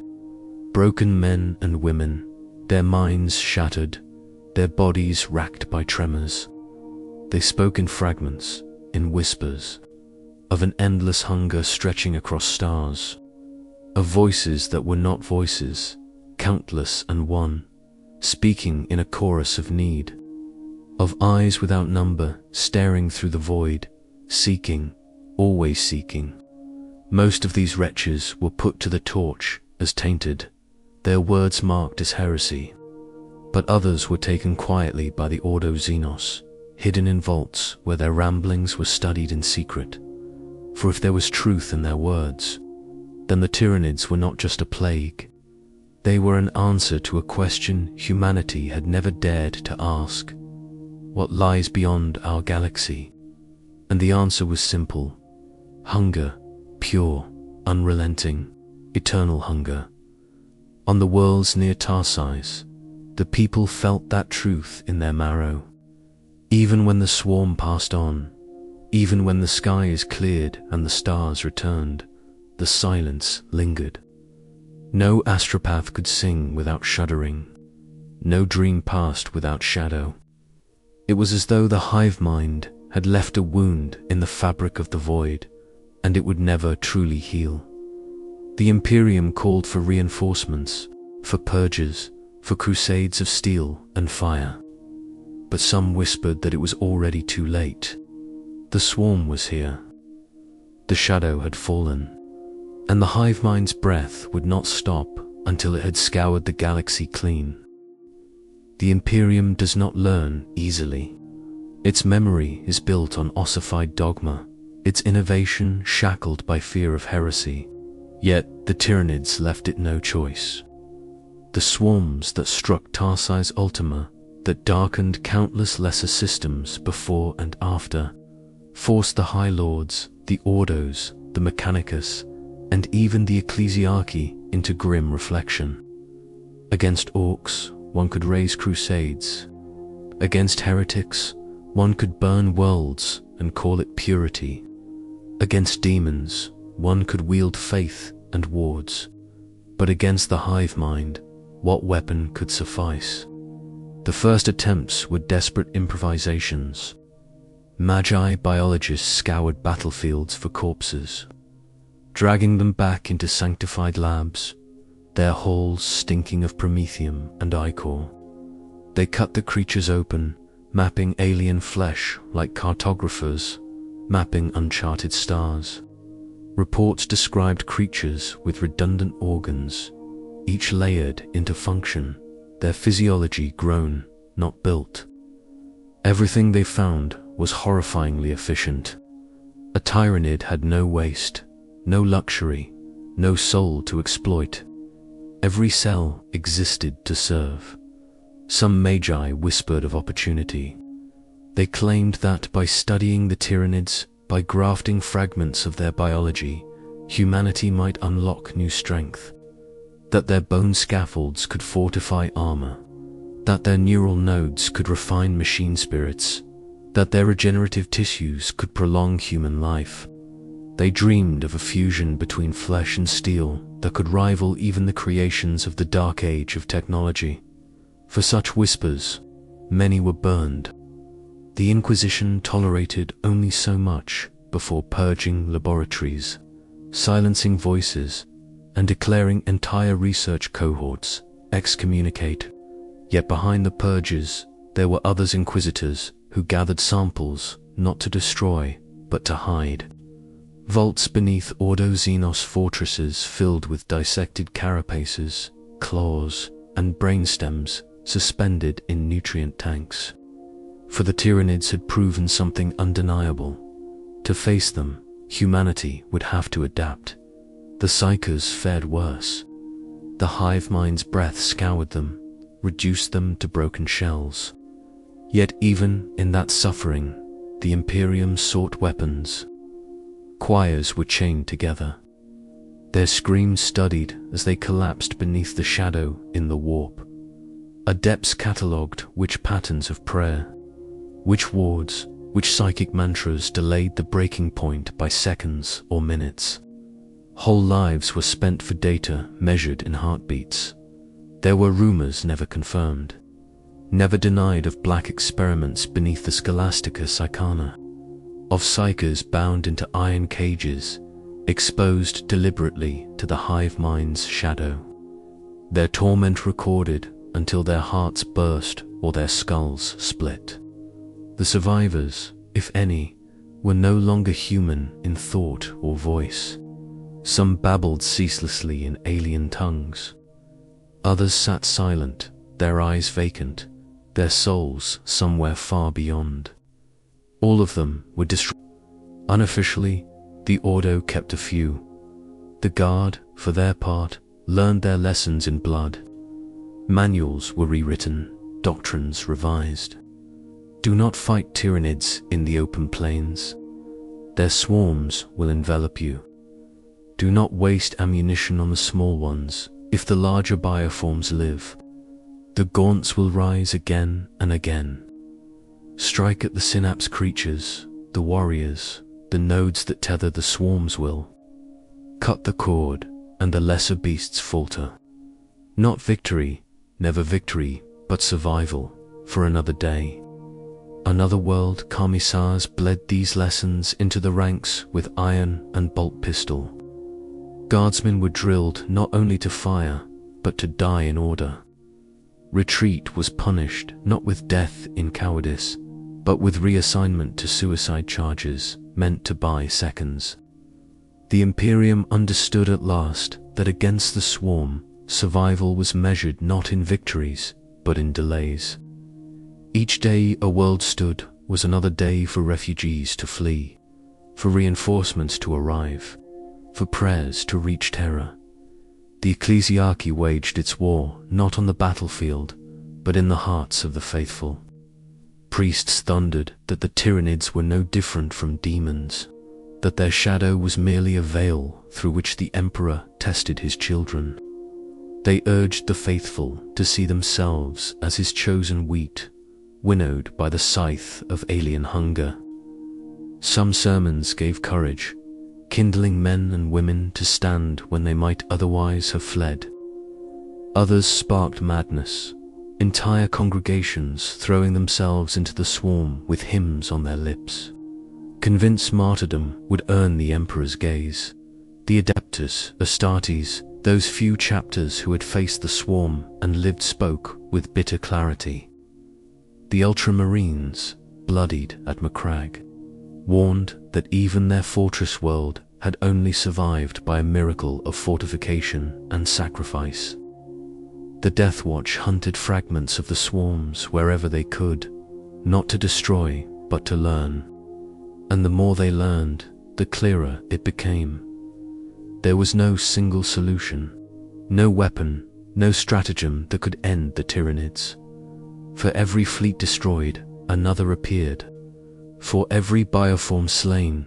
Broken men and women, their minds shattered, their bodies racked by tremors. They spoke in fragments, in whispers, of an endless hunger stretching across stars, of voices that were not voices, countless and one, speaking in a chorus of need, of eyes without number staring through the void, seeking, always seeking. Most of these wretches were put to the torch as tainted, their words marked as heresy. But others were taken quietly by the Ordo Xenos, hidden in vaults where their ramblings were studied in secret. For if there was truth in their words, then the Tyranids were not just a plague. They were an answer to a question humanity had never dared to ask. What lies beyond our galaxy? And the answer was simple. Hunger, pure, unrelenting, eternal hunger. On the worlds near Tarsis, the people felt that truth in their marrow. Even when the swarm passed on, even when the skies cleared and the stars returned, the silence lingered. No astropath could sing without shuddering. No dream passed without shadow. It was as though the hive mind had left a wound in the fabric of the void, and it would never truly heal. The Imperium called for reinforcements, for purges, for crusades of steel and fire. But some whispered that it was already too late. The swarm was here. The shadow had fallen, and the hive mind's breath would not stop until it had scoured the galaxy clean. The Imperium does not learn easily. Its memory is built on ossified dogma, its innovation shackled by fear of heresy. Yet the Tyranids left it no choice. The swarms that struck Tarsis Ultima, that darkened countless lesser systems before and after, forced the High Lords, the Ordos, the Mechanicus, and even the Ecclesiarchy into grim reflection. Against orcs, one could raise crusades. Against heretics, one could burn worlds and call it purity. Against demons, one could wield faith and wards. But against the hive mind, what weapon could suffice? The first attempts were desperate improvisations. Magi biologists scoured battlefields for corpses, dragging them back into sanctified labs, their halls stinking of promethium and ichor. They cut the creatures open, mapping alien flesh like cartographers, mapping uncharted stars. Reports described creatures with redundant organs, each layered into function, their physiology grown, not built. Everything they found was horrifyingly efficient. A Tyranid had no waste, no luxury, no soul to exploit. Every cell existed to serve. Some magi whispered of opportunity. They claimed that by studying the Tyranids, by grafting fragments of their biology, humanity might unlock new strength. that their bone scaffolds could fortify armor, that their neural nodes could refine machine spirits, that their regenerative tissues could prolong human life. They dreamed of a fusion between flesh and steel that could rival even the creations of the dark age of technology. For such whispers, many were burned. The Inquisition tolerated only so much before purging laboratories, silencing voices, and declaring entire research cohorts excommunicate. Yet behind the purges, there were others inquisitors who gathered samples not to destroy, but to hide. Vaults beneath Ordo Xenos fortresses filled with dissected carapaces, claws, and brainstems suspended in nutrient tanks. For the Tyranids had proven something undeniable. To face them, humanity would have to adapt. The Psychers fared worse. The hive mind's breath scoured them, reduced them to broken shells. Yet even in that suffering, the Imperium sought weapons. Choirs were chained together, their screams studied as they collapsed beneath the shadow in the warp. Adepts catalogued which patterns of prayer, which wards, which psychic mantras delayed the breaking point by seconds or minutes. Whole lives were spent for data measured in heartbeats. There were rumors never confirmed, never denied, of black experiments beneath the Scholastica Psychana, of psychers bound into iron cages, exposed deliberately to the hive mind's shadow. Their torment recorded until their hearts burst or their skulls split. The survivors, if any, were no longer human in thought or voice. Some babbled ceaselessly in alien tongues. Others sat silent, their eyes vacant, their souls somewhere far beyond. All of them were destroyed. Unofficially, the Ordo kept a few. The Guard, for their part, learned their lessons in blood. Manuals were rewritten, doctrines revised. Do not fight Tyranids in the open plains. Their swarms will envelop you. Do not waste ammunition on the small ones if the larger bioforms live. The gaunts will rise again and again. Strike at the synapse creatures, the warriors, the nodes that tether the swarms will. Cut the cord, and the lesser beasts falter. Not victory, never victory, but survival, for another day. Another world. Commissars bled these lessons into the ranks with iron and bolt pistol. Guardsmen were drilled not only to fire, but to die in order. Retreat was punished not with death in cowardice, but with reassignment to suicide charges meant to buy seconds. The Imperium understood at last that against the swarm, survival was measured not in victories, but in delays. Each day a world stood was another day for refugees to flee, for reinforcements to arrive, for prayers to reach terror. The ecclesiarchy waged its war not on the battlefield, but in the hearts of the faithful. Priests thundered that the Tyranids were no different from demons, that their shadow was merely a veil through which the Emperor tested his children. They urged the faithful to see themselves as his chosen wheat, winnowed by the scythe of alien hunger. Some sermons gave courage, kindling men and women to stand when they might otherwise have fled. Others sparked madness, entire congregations throwing themselves into the swarm with hymns on their lips. Convinced martyrdom would earn the Emperor's gaze. The Adeptus, Astartes, those few chapters who had faced the swarm and lived spoke with bitter clarity. The Ultramarines, bloodied at Macragge, warned that even their fortress world had only survived by a miracle of fortification and sacrifice. The Death Watch hunted fragments of the swarms wherever they could, not to destroy, but to learn. And the more they learned, the clearer it became. There was no single solution, no weapon, no stratagem that could end the Tyranids. For every fleet destroyed, another appeared. For every bioform slain,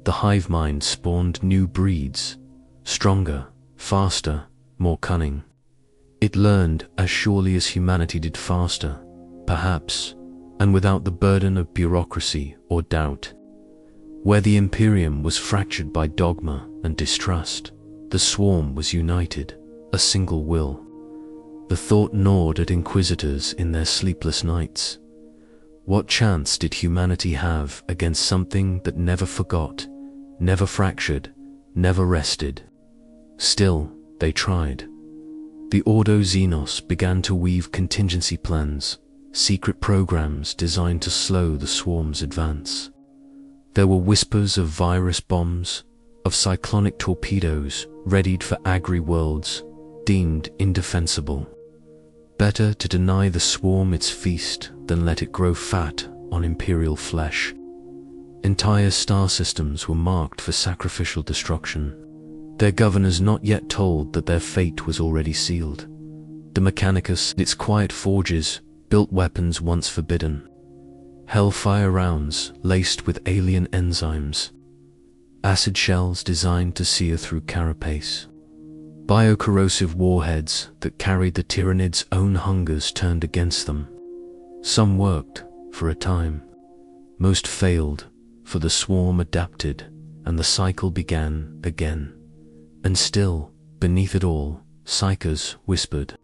the hive mind spawned new breeds, stronger, faster, more cunning. It learned as surely as humanity did, faster, perhaps, and without the burden of bureaucracy or doubt. Where the Imperium was fractured by dogma and distrust, the swarm was united, a single will. The thought gnawed at inquisitors in their sleepless nights. What chance did humanity have against something that never forgot, never fractured, never rested? Still, they tried. The Ordo Xenos began to weave contingency plans, secret programs designed to slow the swarm's advance. There were whispers of virus bombs, of cyclonic torpedoes readied for agri-worlds, deemed indefensible. Better to deny the swarm its feast than let it grow fat on Imperial flesh. Entire star systems were marked for sacrificial destruction, their governors not yet told that their fate was already sealed. The Mechanicus, its quiet forges, built weapons once forbidden. Hellfire rounds laced with alien enzymes. Acid shells designed to sear through carapace. Biocorrosive warheads that carried the Tyranids' own hungers turned against them. Some worked, for a time. Most failed, for the swarm adapted, and the cycle began again. And still, beneath it all, psychers whispered.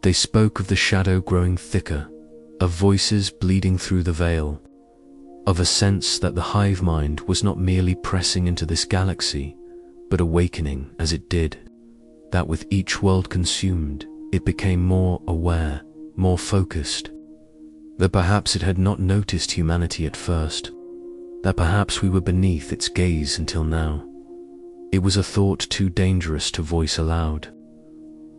They spoke of the shadow growing thicker, of voices bleeding through the veil, of a sense that the hive mind was not merely pressing into this galaxy, but awakening as it did. That with each world consumed, it became more aware, more focused. That perhaps it had not noticed humanity at first. That perhaps we were beneath its gaze until now. It was a thought too dangerous to voice aloud.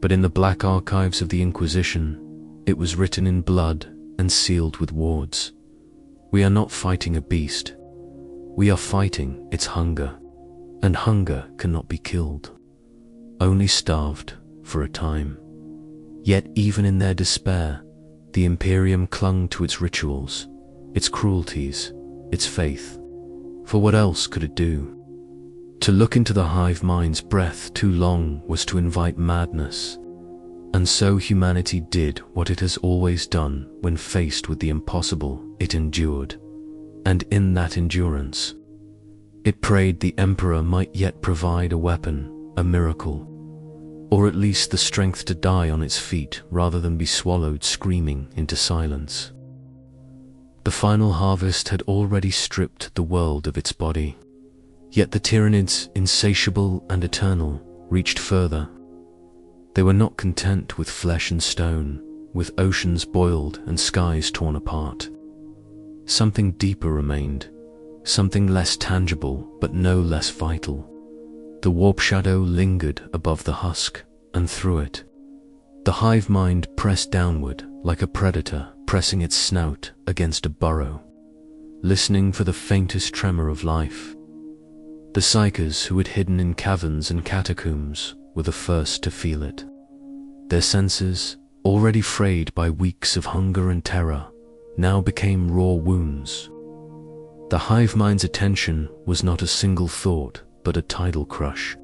But in the black archives of the Inquisition, it was written in blood and sealed with wards. We are not fighting a beast. We are fighting its hunger. And hunger cannot be killed. Only starved for a time. Yet even in their despair, the Imperium clung to its rituals, its cruelties, its faith. For what else could it do? To look into the hive mind's breath too long was to invite madness. And so humanity did what it has always done when faced with the impossible. It endured. And in that endurance, it prayed the Emperor might yet provide a weapon, a miracle, or at least the strength to die on its feet rather than be swallowed screaming into silence. The final harvest had already stripped the world of its body. Yet the Tyranids, insatiable and eternal, reached further. They were not content with flesh and stone, with oceans boiled and skies torn apart. Something deeper remained, something less tangible but no less vital. The warp shadow lingered above the husk, and through it, the hive mind pressed downward like a predator pressing its snout against a burrow, listening for the faintest tremor of life. The psychers who had hidden in caverns and catacombs were the first to feel it. Their senses, already frayed by weeks of hunger and terror, now became raw wounds. The hive mind's attention was not a single thought, but a tidal crush,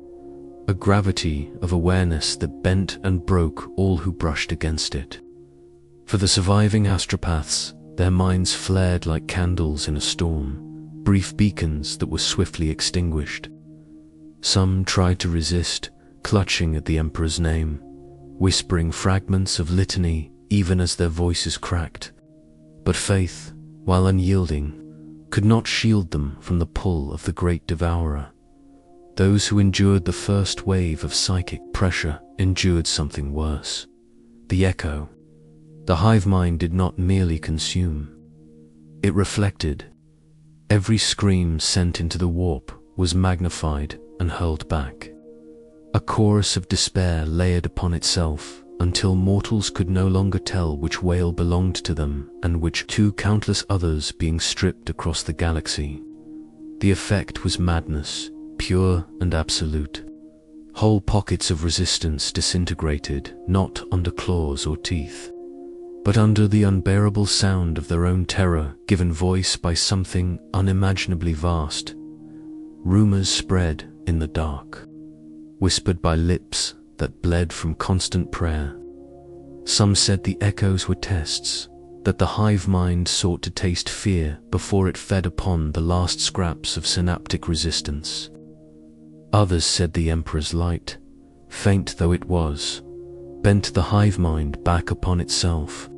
a gravity of awareness that bent and broke all who brushed against it. For the surviving astropaths, their minds flared like candles in a storm, brief beacons that were swiftly extinguished. Some tried to resist, clutching at the Emperor's name, whispering fragments of litany even as their voices cracked. But faith, while unyielding, could not shield them from the pull of the great devourer. Those who endured the first wave of psychic pressure endured something worse. The echo. The hive mind did not merely consume. It reflected. Every scream sent into the warp was magnified and hurled back. A chorus of despair layered upon itself until mortals could no longer tell which wail belonged to them and which to countless others being stripped across the galaxy. The effect was madness, pure and absolute. Whole pockets of resistance disintegrated, not under claws or teeth, but under the unbearable sound of their own terror given voice by something unimaginably vast. Rumors spread in the dark, whispered by lips that bled from constant prayer, Some said the echoes were tests, that the hive mind sought to taste fear before it fed upon the last scraps of synaptic resistance. Others said the Emperor's light, faint though it was, bent the hive mind back upon itself,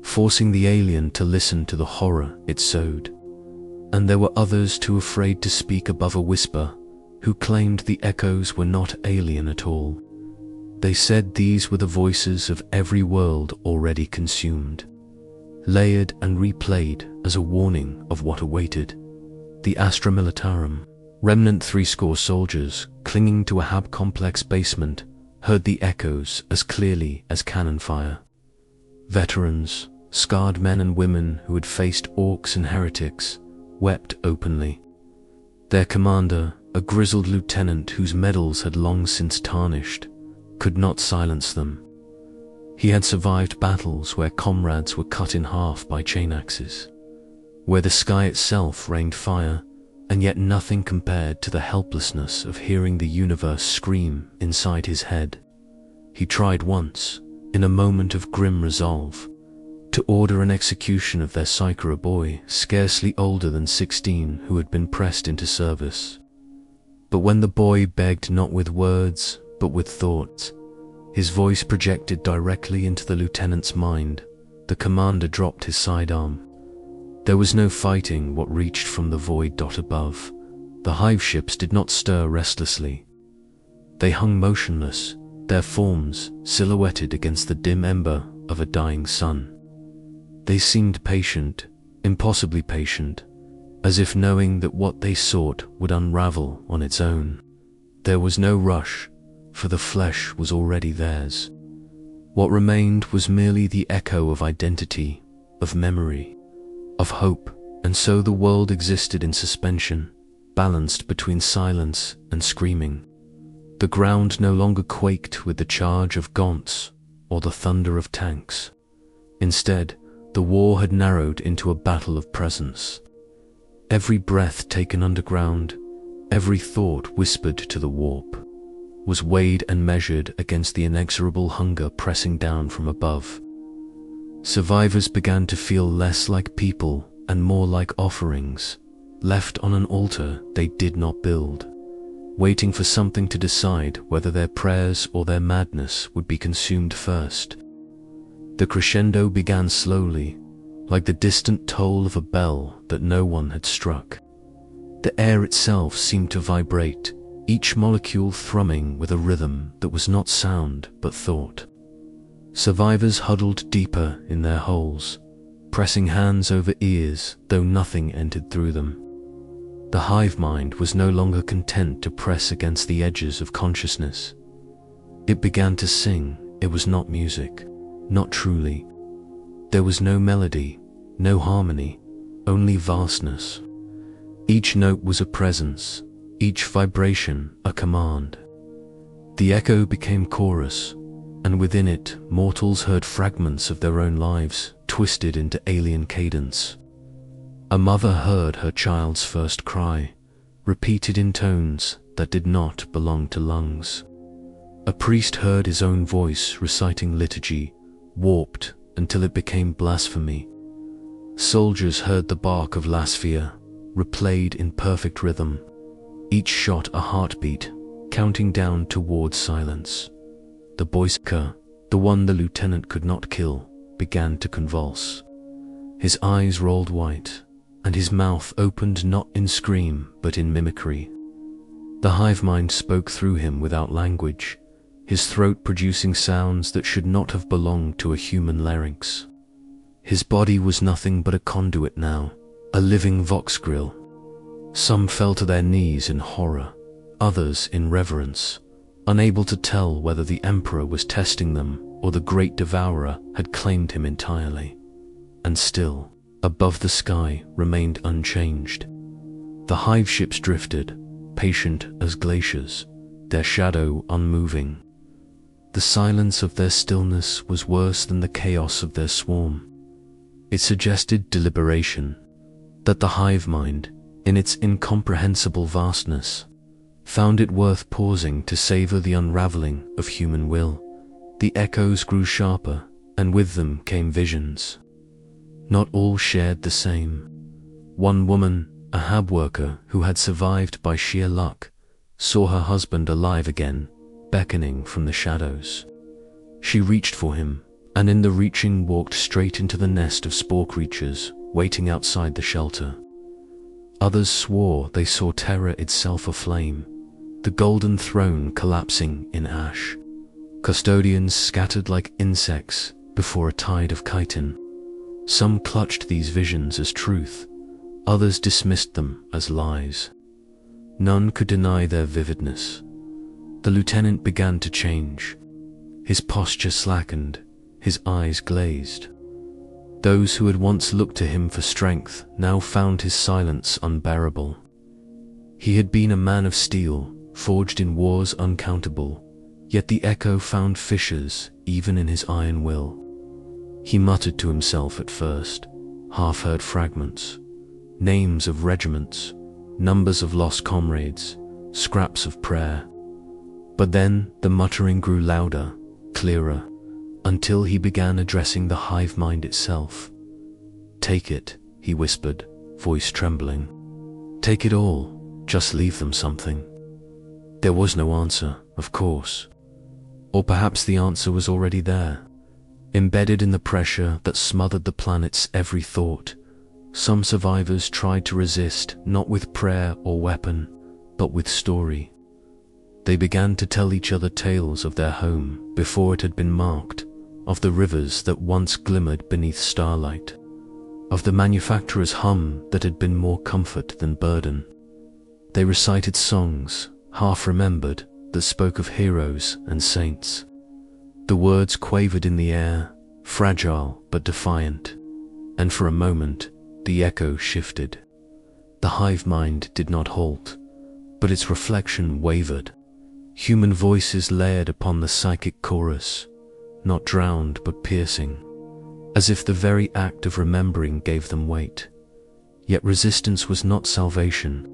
forcing the alien to listen to the horror it sowed. And there were others too afraid to speak above a whisper, who claimed the echoes were not alien at all. They said these were the voices of every world already consumed, layered and replayed as a warning of what awaited. The Astra Militarum, remnant 70 soldiers clinging to a hab complex basement, heard the echoes as clearly as cannon fire. Veterans, scarred men and women who had faced orcs and heretics, wept openly. Their commander, a grizzled lieutenant whose medals had long since tarnished, could not silence them. He had survived battles where comrades were cut in half by chain axes, where the sky itself rained fire, and yet nothing compared to the helplessness of hearing the universe scream inside his head. He tried once, in a moment of grim resolve, to order an execution of their psyker, a boy scarcely older than 16 who had been pressed into service. But when the boy begged not with words, but with thoughts, his voice projected directly into the lieutenant's mind, the commander dropped his sidearm. There was no fighting what reached from the void dot above. The hive ships did not stir restlessly. They hung motionless, their forms silhouetted against the dim ember of a dying sun. They seemed patient, impossibly patient, as if knowing that what they sought would unravel on its own. There was no rush, for the flesh was already theirs. What remained was merely the echo of identity, of memory, of hope, and so the world existed in suspension, balanced between silence and screaming. The ground no longer quaked with the charge of gaunts or the thunder of tanks. Instead, the war had narrowed into a battle of presence. Every breath taken underground, every thought whispered to the warp, was weighed and measured against the inexorable hunger pressing down from above. Survivors began to feel less like people and more like offerings, left on an altar they did not build, waiting for something to decide whether their prayers or their madness would be consumed first. The crescendo began slowly, like the distant toll of a bell that no one had struck. The air itself seemed to vibrate, each molecule thrumming with a rhythm that was not sound but thought. Survivors huddled deeper in their holes, pressing hands over ears though nothing entered through them. The hive mind was no longer content to press against the edges of consciousness. It began to sing. It was not music, not truly. There was no melody, no harmony, only vastness. Each note was a presence, each vibration a command. The echo became chorus, and within it mortals heard fragments of their own lives twisted into alien cadence. A mother heard her child's first cry, repeated in tones that did not belong to lungs. A priest heard his own voice reciting liturgy, warped until it became blasphemy. Soldiers heard the bark of Lasphia, replayed in perfect rhythm, each shot a heartbeat, counting down towards silence. The boyska, the one the lieutenant could not kill, began to convulse. His eyes rolled white, and his mouth opened not in scream but in mimicry. The hive mind spoke through him without language, his throat producing sounds that should not have belonged to a human larynx. His body was nothing but a conduit now, a living vox grill. Some fell to their knees in horror, others in reverence, unable to tell whether the Emperor was testing them or the great Devourer had claimed him entirely. And still, above the sky remained unchanged. The hive ships drifted, patient as glaciers, their shadow unmoving. The silence of their stillness was worse than the chaos of their swarm. It suggested deliberation, that the hive mind, in its incomprehensible vastness, found it worth pausing to savor the unraveling of human will. The echoes grew sharper, and with them came visions. Not all shared the same. One woman, a hab worker who had survived by sheer luck, saw her husband alive again, beckoning from the shadows. She reached for him, and in the reaching walked straight into the nest of spore creatures waiting outside the shelter. Others swore they saw terror itself aflame, the golden throne collapsing in ash. Custodians scattered like insects before a tide of chitin. Some clutched these visions as truth, others dismissed them as lies. None could deny their vividness. The lieutenant began to change. His posture slackened, his eyes glazed. Those who had once looked to him for strength now found his silence unbearable. He had been a man of steel, forged in wars uncountable, yet the echo found fissures even in his iron will. He muttered to himself at first, half-heard fragments, names of regiments, numbers of lost comrades, scraps of prayer. But then the muttering grew louder, clearer, until he began addressing the hive mind itself. "Take it," he whispered, voice trembling. "Take it all, just leave them something." There was no answer, of course. Or perhaps the answer was already there, embedded in the pressure that smothered the planet's every thought. Some survivors tried to resist, not with prayer or weapon, but with story. They began to tell each other tales of their home before it had been marked, of the rivers that once glimmered beneath starlight, of the manufacturer's hum that had been more comfort than burden. They recited songs, half remembered, that spoke of heroes and saints. The words quavered in the air, fragile but defiant, and for a moment the echo shifted. The hive mind did not halt, but its reflection wavered. Human voices layered upon the psychic chorus, not drowned but piercing, as if the very act of remembering gave them weight. Yet resistance was not salvation.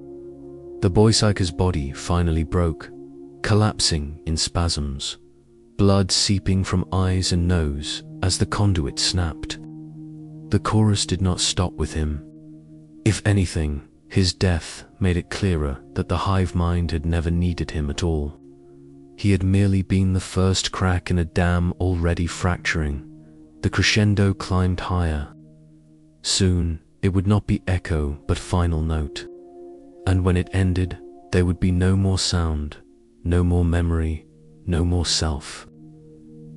The boy psycher's body finally broke, collapsing in spasms, blood seeping from eyes and nose as the conduit snapped. The chorus did not stop with him. If anything, his death made it clearer that the hive mind had never needed him at all. He had merely been the first crack in a dam already fracturing. The crescendo climbed higher. Soon, it would not be echo but final note. And when it ended, there would be no more sound, no more memory, no more self.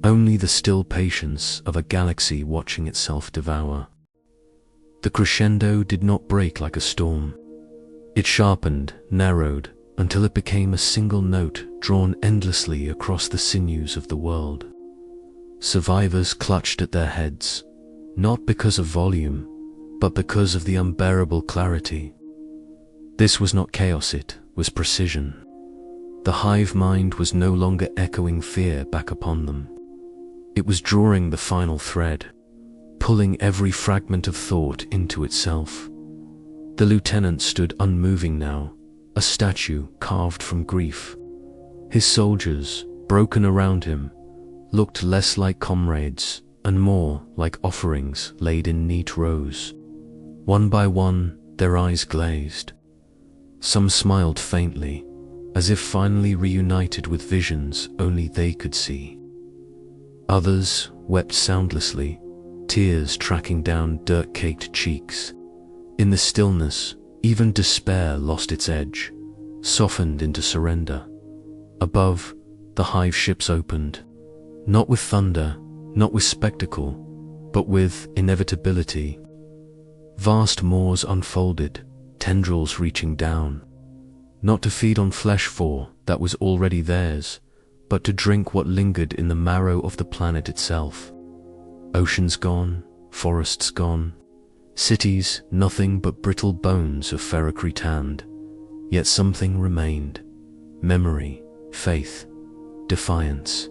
Only the still patience of a galaxy watching itself devour. The crescendo did not break like a storm. It sharpened, narrowed, until it became a single note drawn endlessly across the sinews of the world. Survivors clutched at their heads, not because of volume, but because of the unbearable clarity. This was not chaos, it was precision. The hive mind was no longer echoing fear back upon them. It was drawing the final thread, pulling every fragment of thought into itself. The lieutenant stood unmoving now, a statue carved from grief. His soldiers, broken around him, looked less like comrades and more like offerings laid in neat rows. One by one, their eyes glazed. Some smiled faintly, as if finally reunited with visions only they could see. Others wept soundlessly, tears tracking down dirt-caked cheeks. In the stillness, even despair lost its edge, softened into surrender. Above, the hive ships opened, not with thunder, not with spectacle, but with inevitability. Vast moors unfolded, tendrils reaching down, not to feed on flesh for that was already theirs, but to drink what lingered in the marrow of the planet itself. Oceans gone, forests gone, cities nothing but brittle bones of ferrocry tanned, yet something remained. Memory, faith, defiance.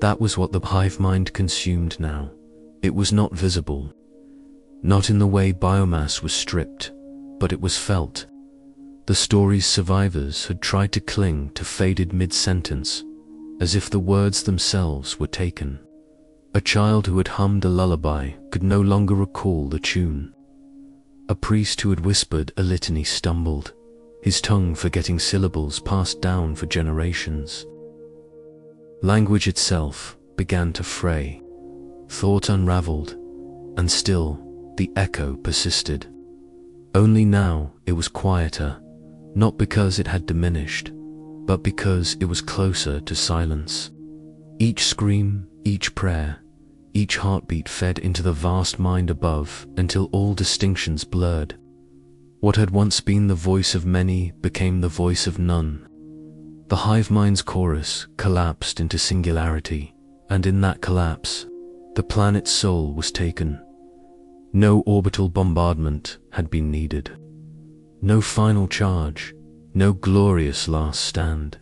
That was what the hive mind consumed now. It was not visible. Not in the way biomass was stripped, but it was felt. The story's survivors had tried to cling to faded mid-sentence, as if the words themselves were taken. A child who had hummed a lullaby could no longer recall the tune. A priest who had whispered a litany stumbled, his tongue forgetting syllables passed down for generations. Language itself began to fray, thought unraveled, and still the echo persisted. Only now it was quieter, not because it had diminished, but because it was closer to silence. Each scream, each prayer, each heartbeat fed into the vast mind above until all distinctions blurred. What had once been the voice of many became the voice of none. The hive mind's chorus collapsed into singularity, and in that collapse, the planet's soul was taken. No orbital bombardment had been needed. No final charge, no glorious last stand.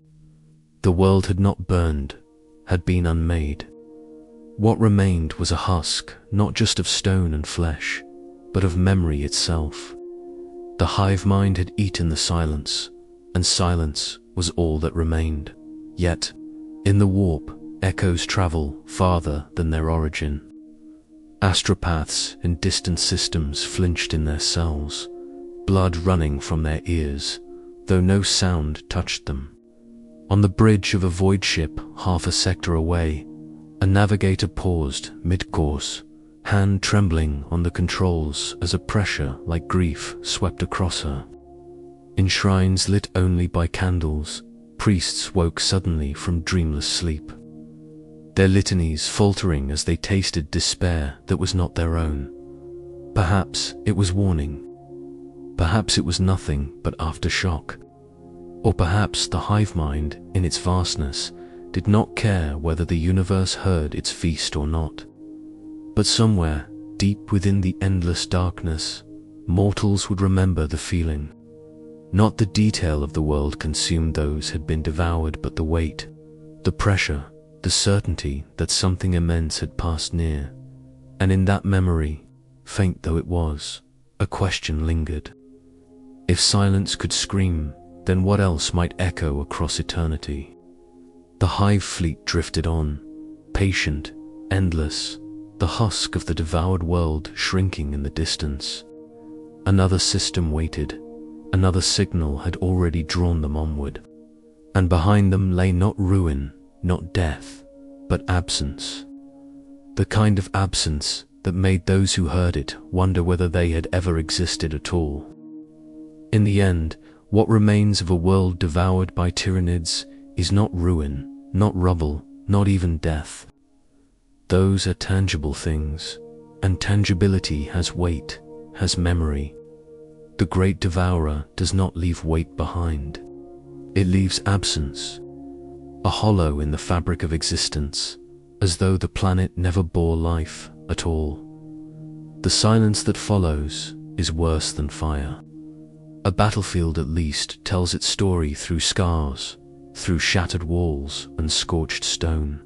The world had not burned, had been unmade. What remained was a husk, not just of stone and flesh, but of memory itself. The hive mind had eaten the silence, and silence was all that remained. Yet, in the warp, echoes travel farther than their origin. Astropaths in distant systems flinched in their cells, blood running from their ears, though no sound touched them. On the bridge of a void ship half a sector away, a navigator paused mid-course, hand trembling on the controls as a pressure like grief swept across her. In shrines lit only by candles, priests woke suddenly from dreamless sleep, their litanies faltering as they tasted despair that was not their own. Perhaps it was warning. Perhaps it was nothing but aftershock. Or perhaps the hive mind, in its vastness, did not care whether the universe heard its feast or not. But somewhere, deep within the endless darkness, mortals would remember the feeling. Not the detail of the world consumed those had been devoured, but the weight, the pressure, the certainty that something immense had passed near. And in that memory, faint though it was, a question lingered. If silence could scream, then what else might echo across eternity? The hive fleet drifted on, patient, endless, the husk of the devoured world shrinking in the distance. Another system waited, another signal had already drawn them onward. And behind them lay not ruin, not death, but absence. The kind of absence that made those who heard it wonder whether they had ever existed at all. In the end, what remains of a world devoured by Tyranids is not ruin, not rubble, not even death. Those are tangible things, and tangibility has weight, has memory. The great devourer does not leave weight behind. It leaves absence, a hollow in the fabric of existence, as though the planet never bore life at all. The silence that follows is worse than fire. A battlefield at least tells its story through scars, through shattered walls and scorched stone.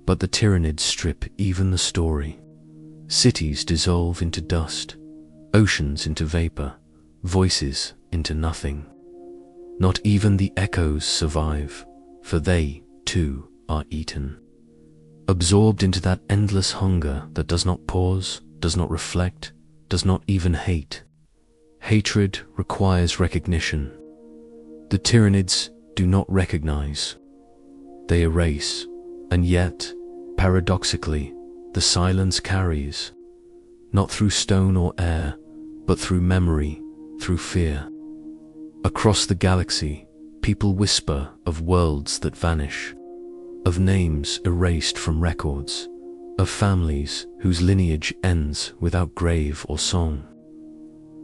But the Tyranids strip even the story. Cities dissolve into dust, oceans into vapor, voices into nothing. Not even the echoes survive, for they, too, are eaten. Absorbed into that endless hunger that does not pause, does not reflect, does not even hate. Hatred requires recognition. The Tyranids do not recognize. They erase, and yet, paradoxically, the silence carries, not through stone or air, but through memory, through fear. Across the galaxy, people whisper of worlds that vanish, of names erased from records, of families whose lineage ends without grave or song.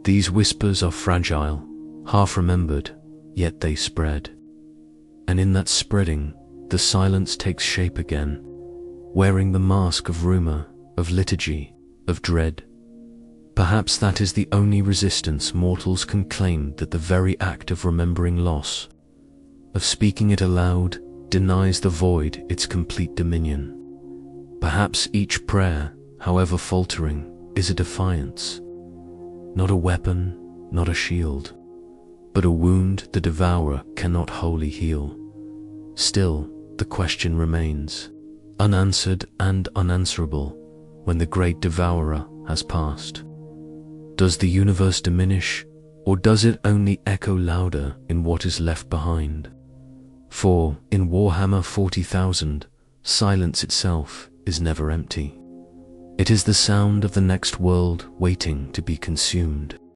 These whispers are fragile, half-remembered, yet they spread. And in that spreading, the silence takes shape again, wearing the mask of rumor, of liturgy, of dread. Perhaps that is the only resistance mortals can claim, that the very act of remembering loss, of speaking it aloud, denies the void its complete dominion. Perhaps each prayer, however faltering, is a defiance. Not a weapon, not a shield, but a wound the devourer cannot wholly heal. Still, the question remains, unanswered and unanswerable when the great devourer has passed? Does the universe diminish, or does it only echo louder in what is left behind? For in Warhammer 40,000, silence itself is never empty. It is the sound of the next world waiting to be consumed.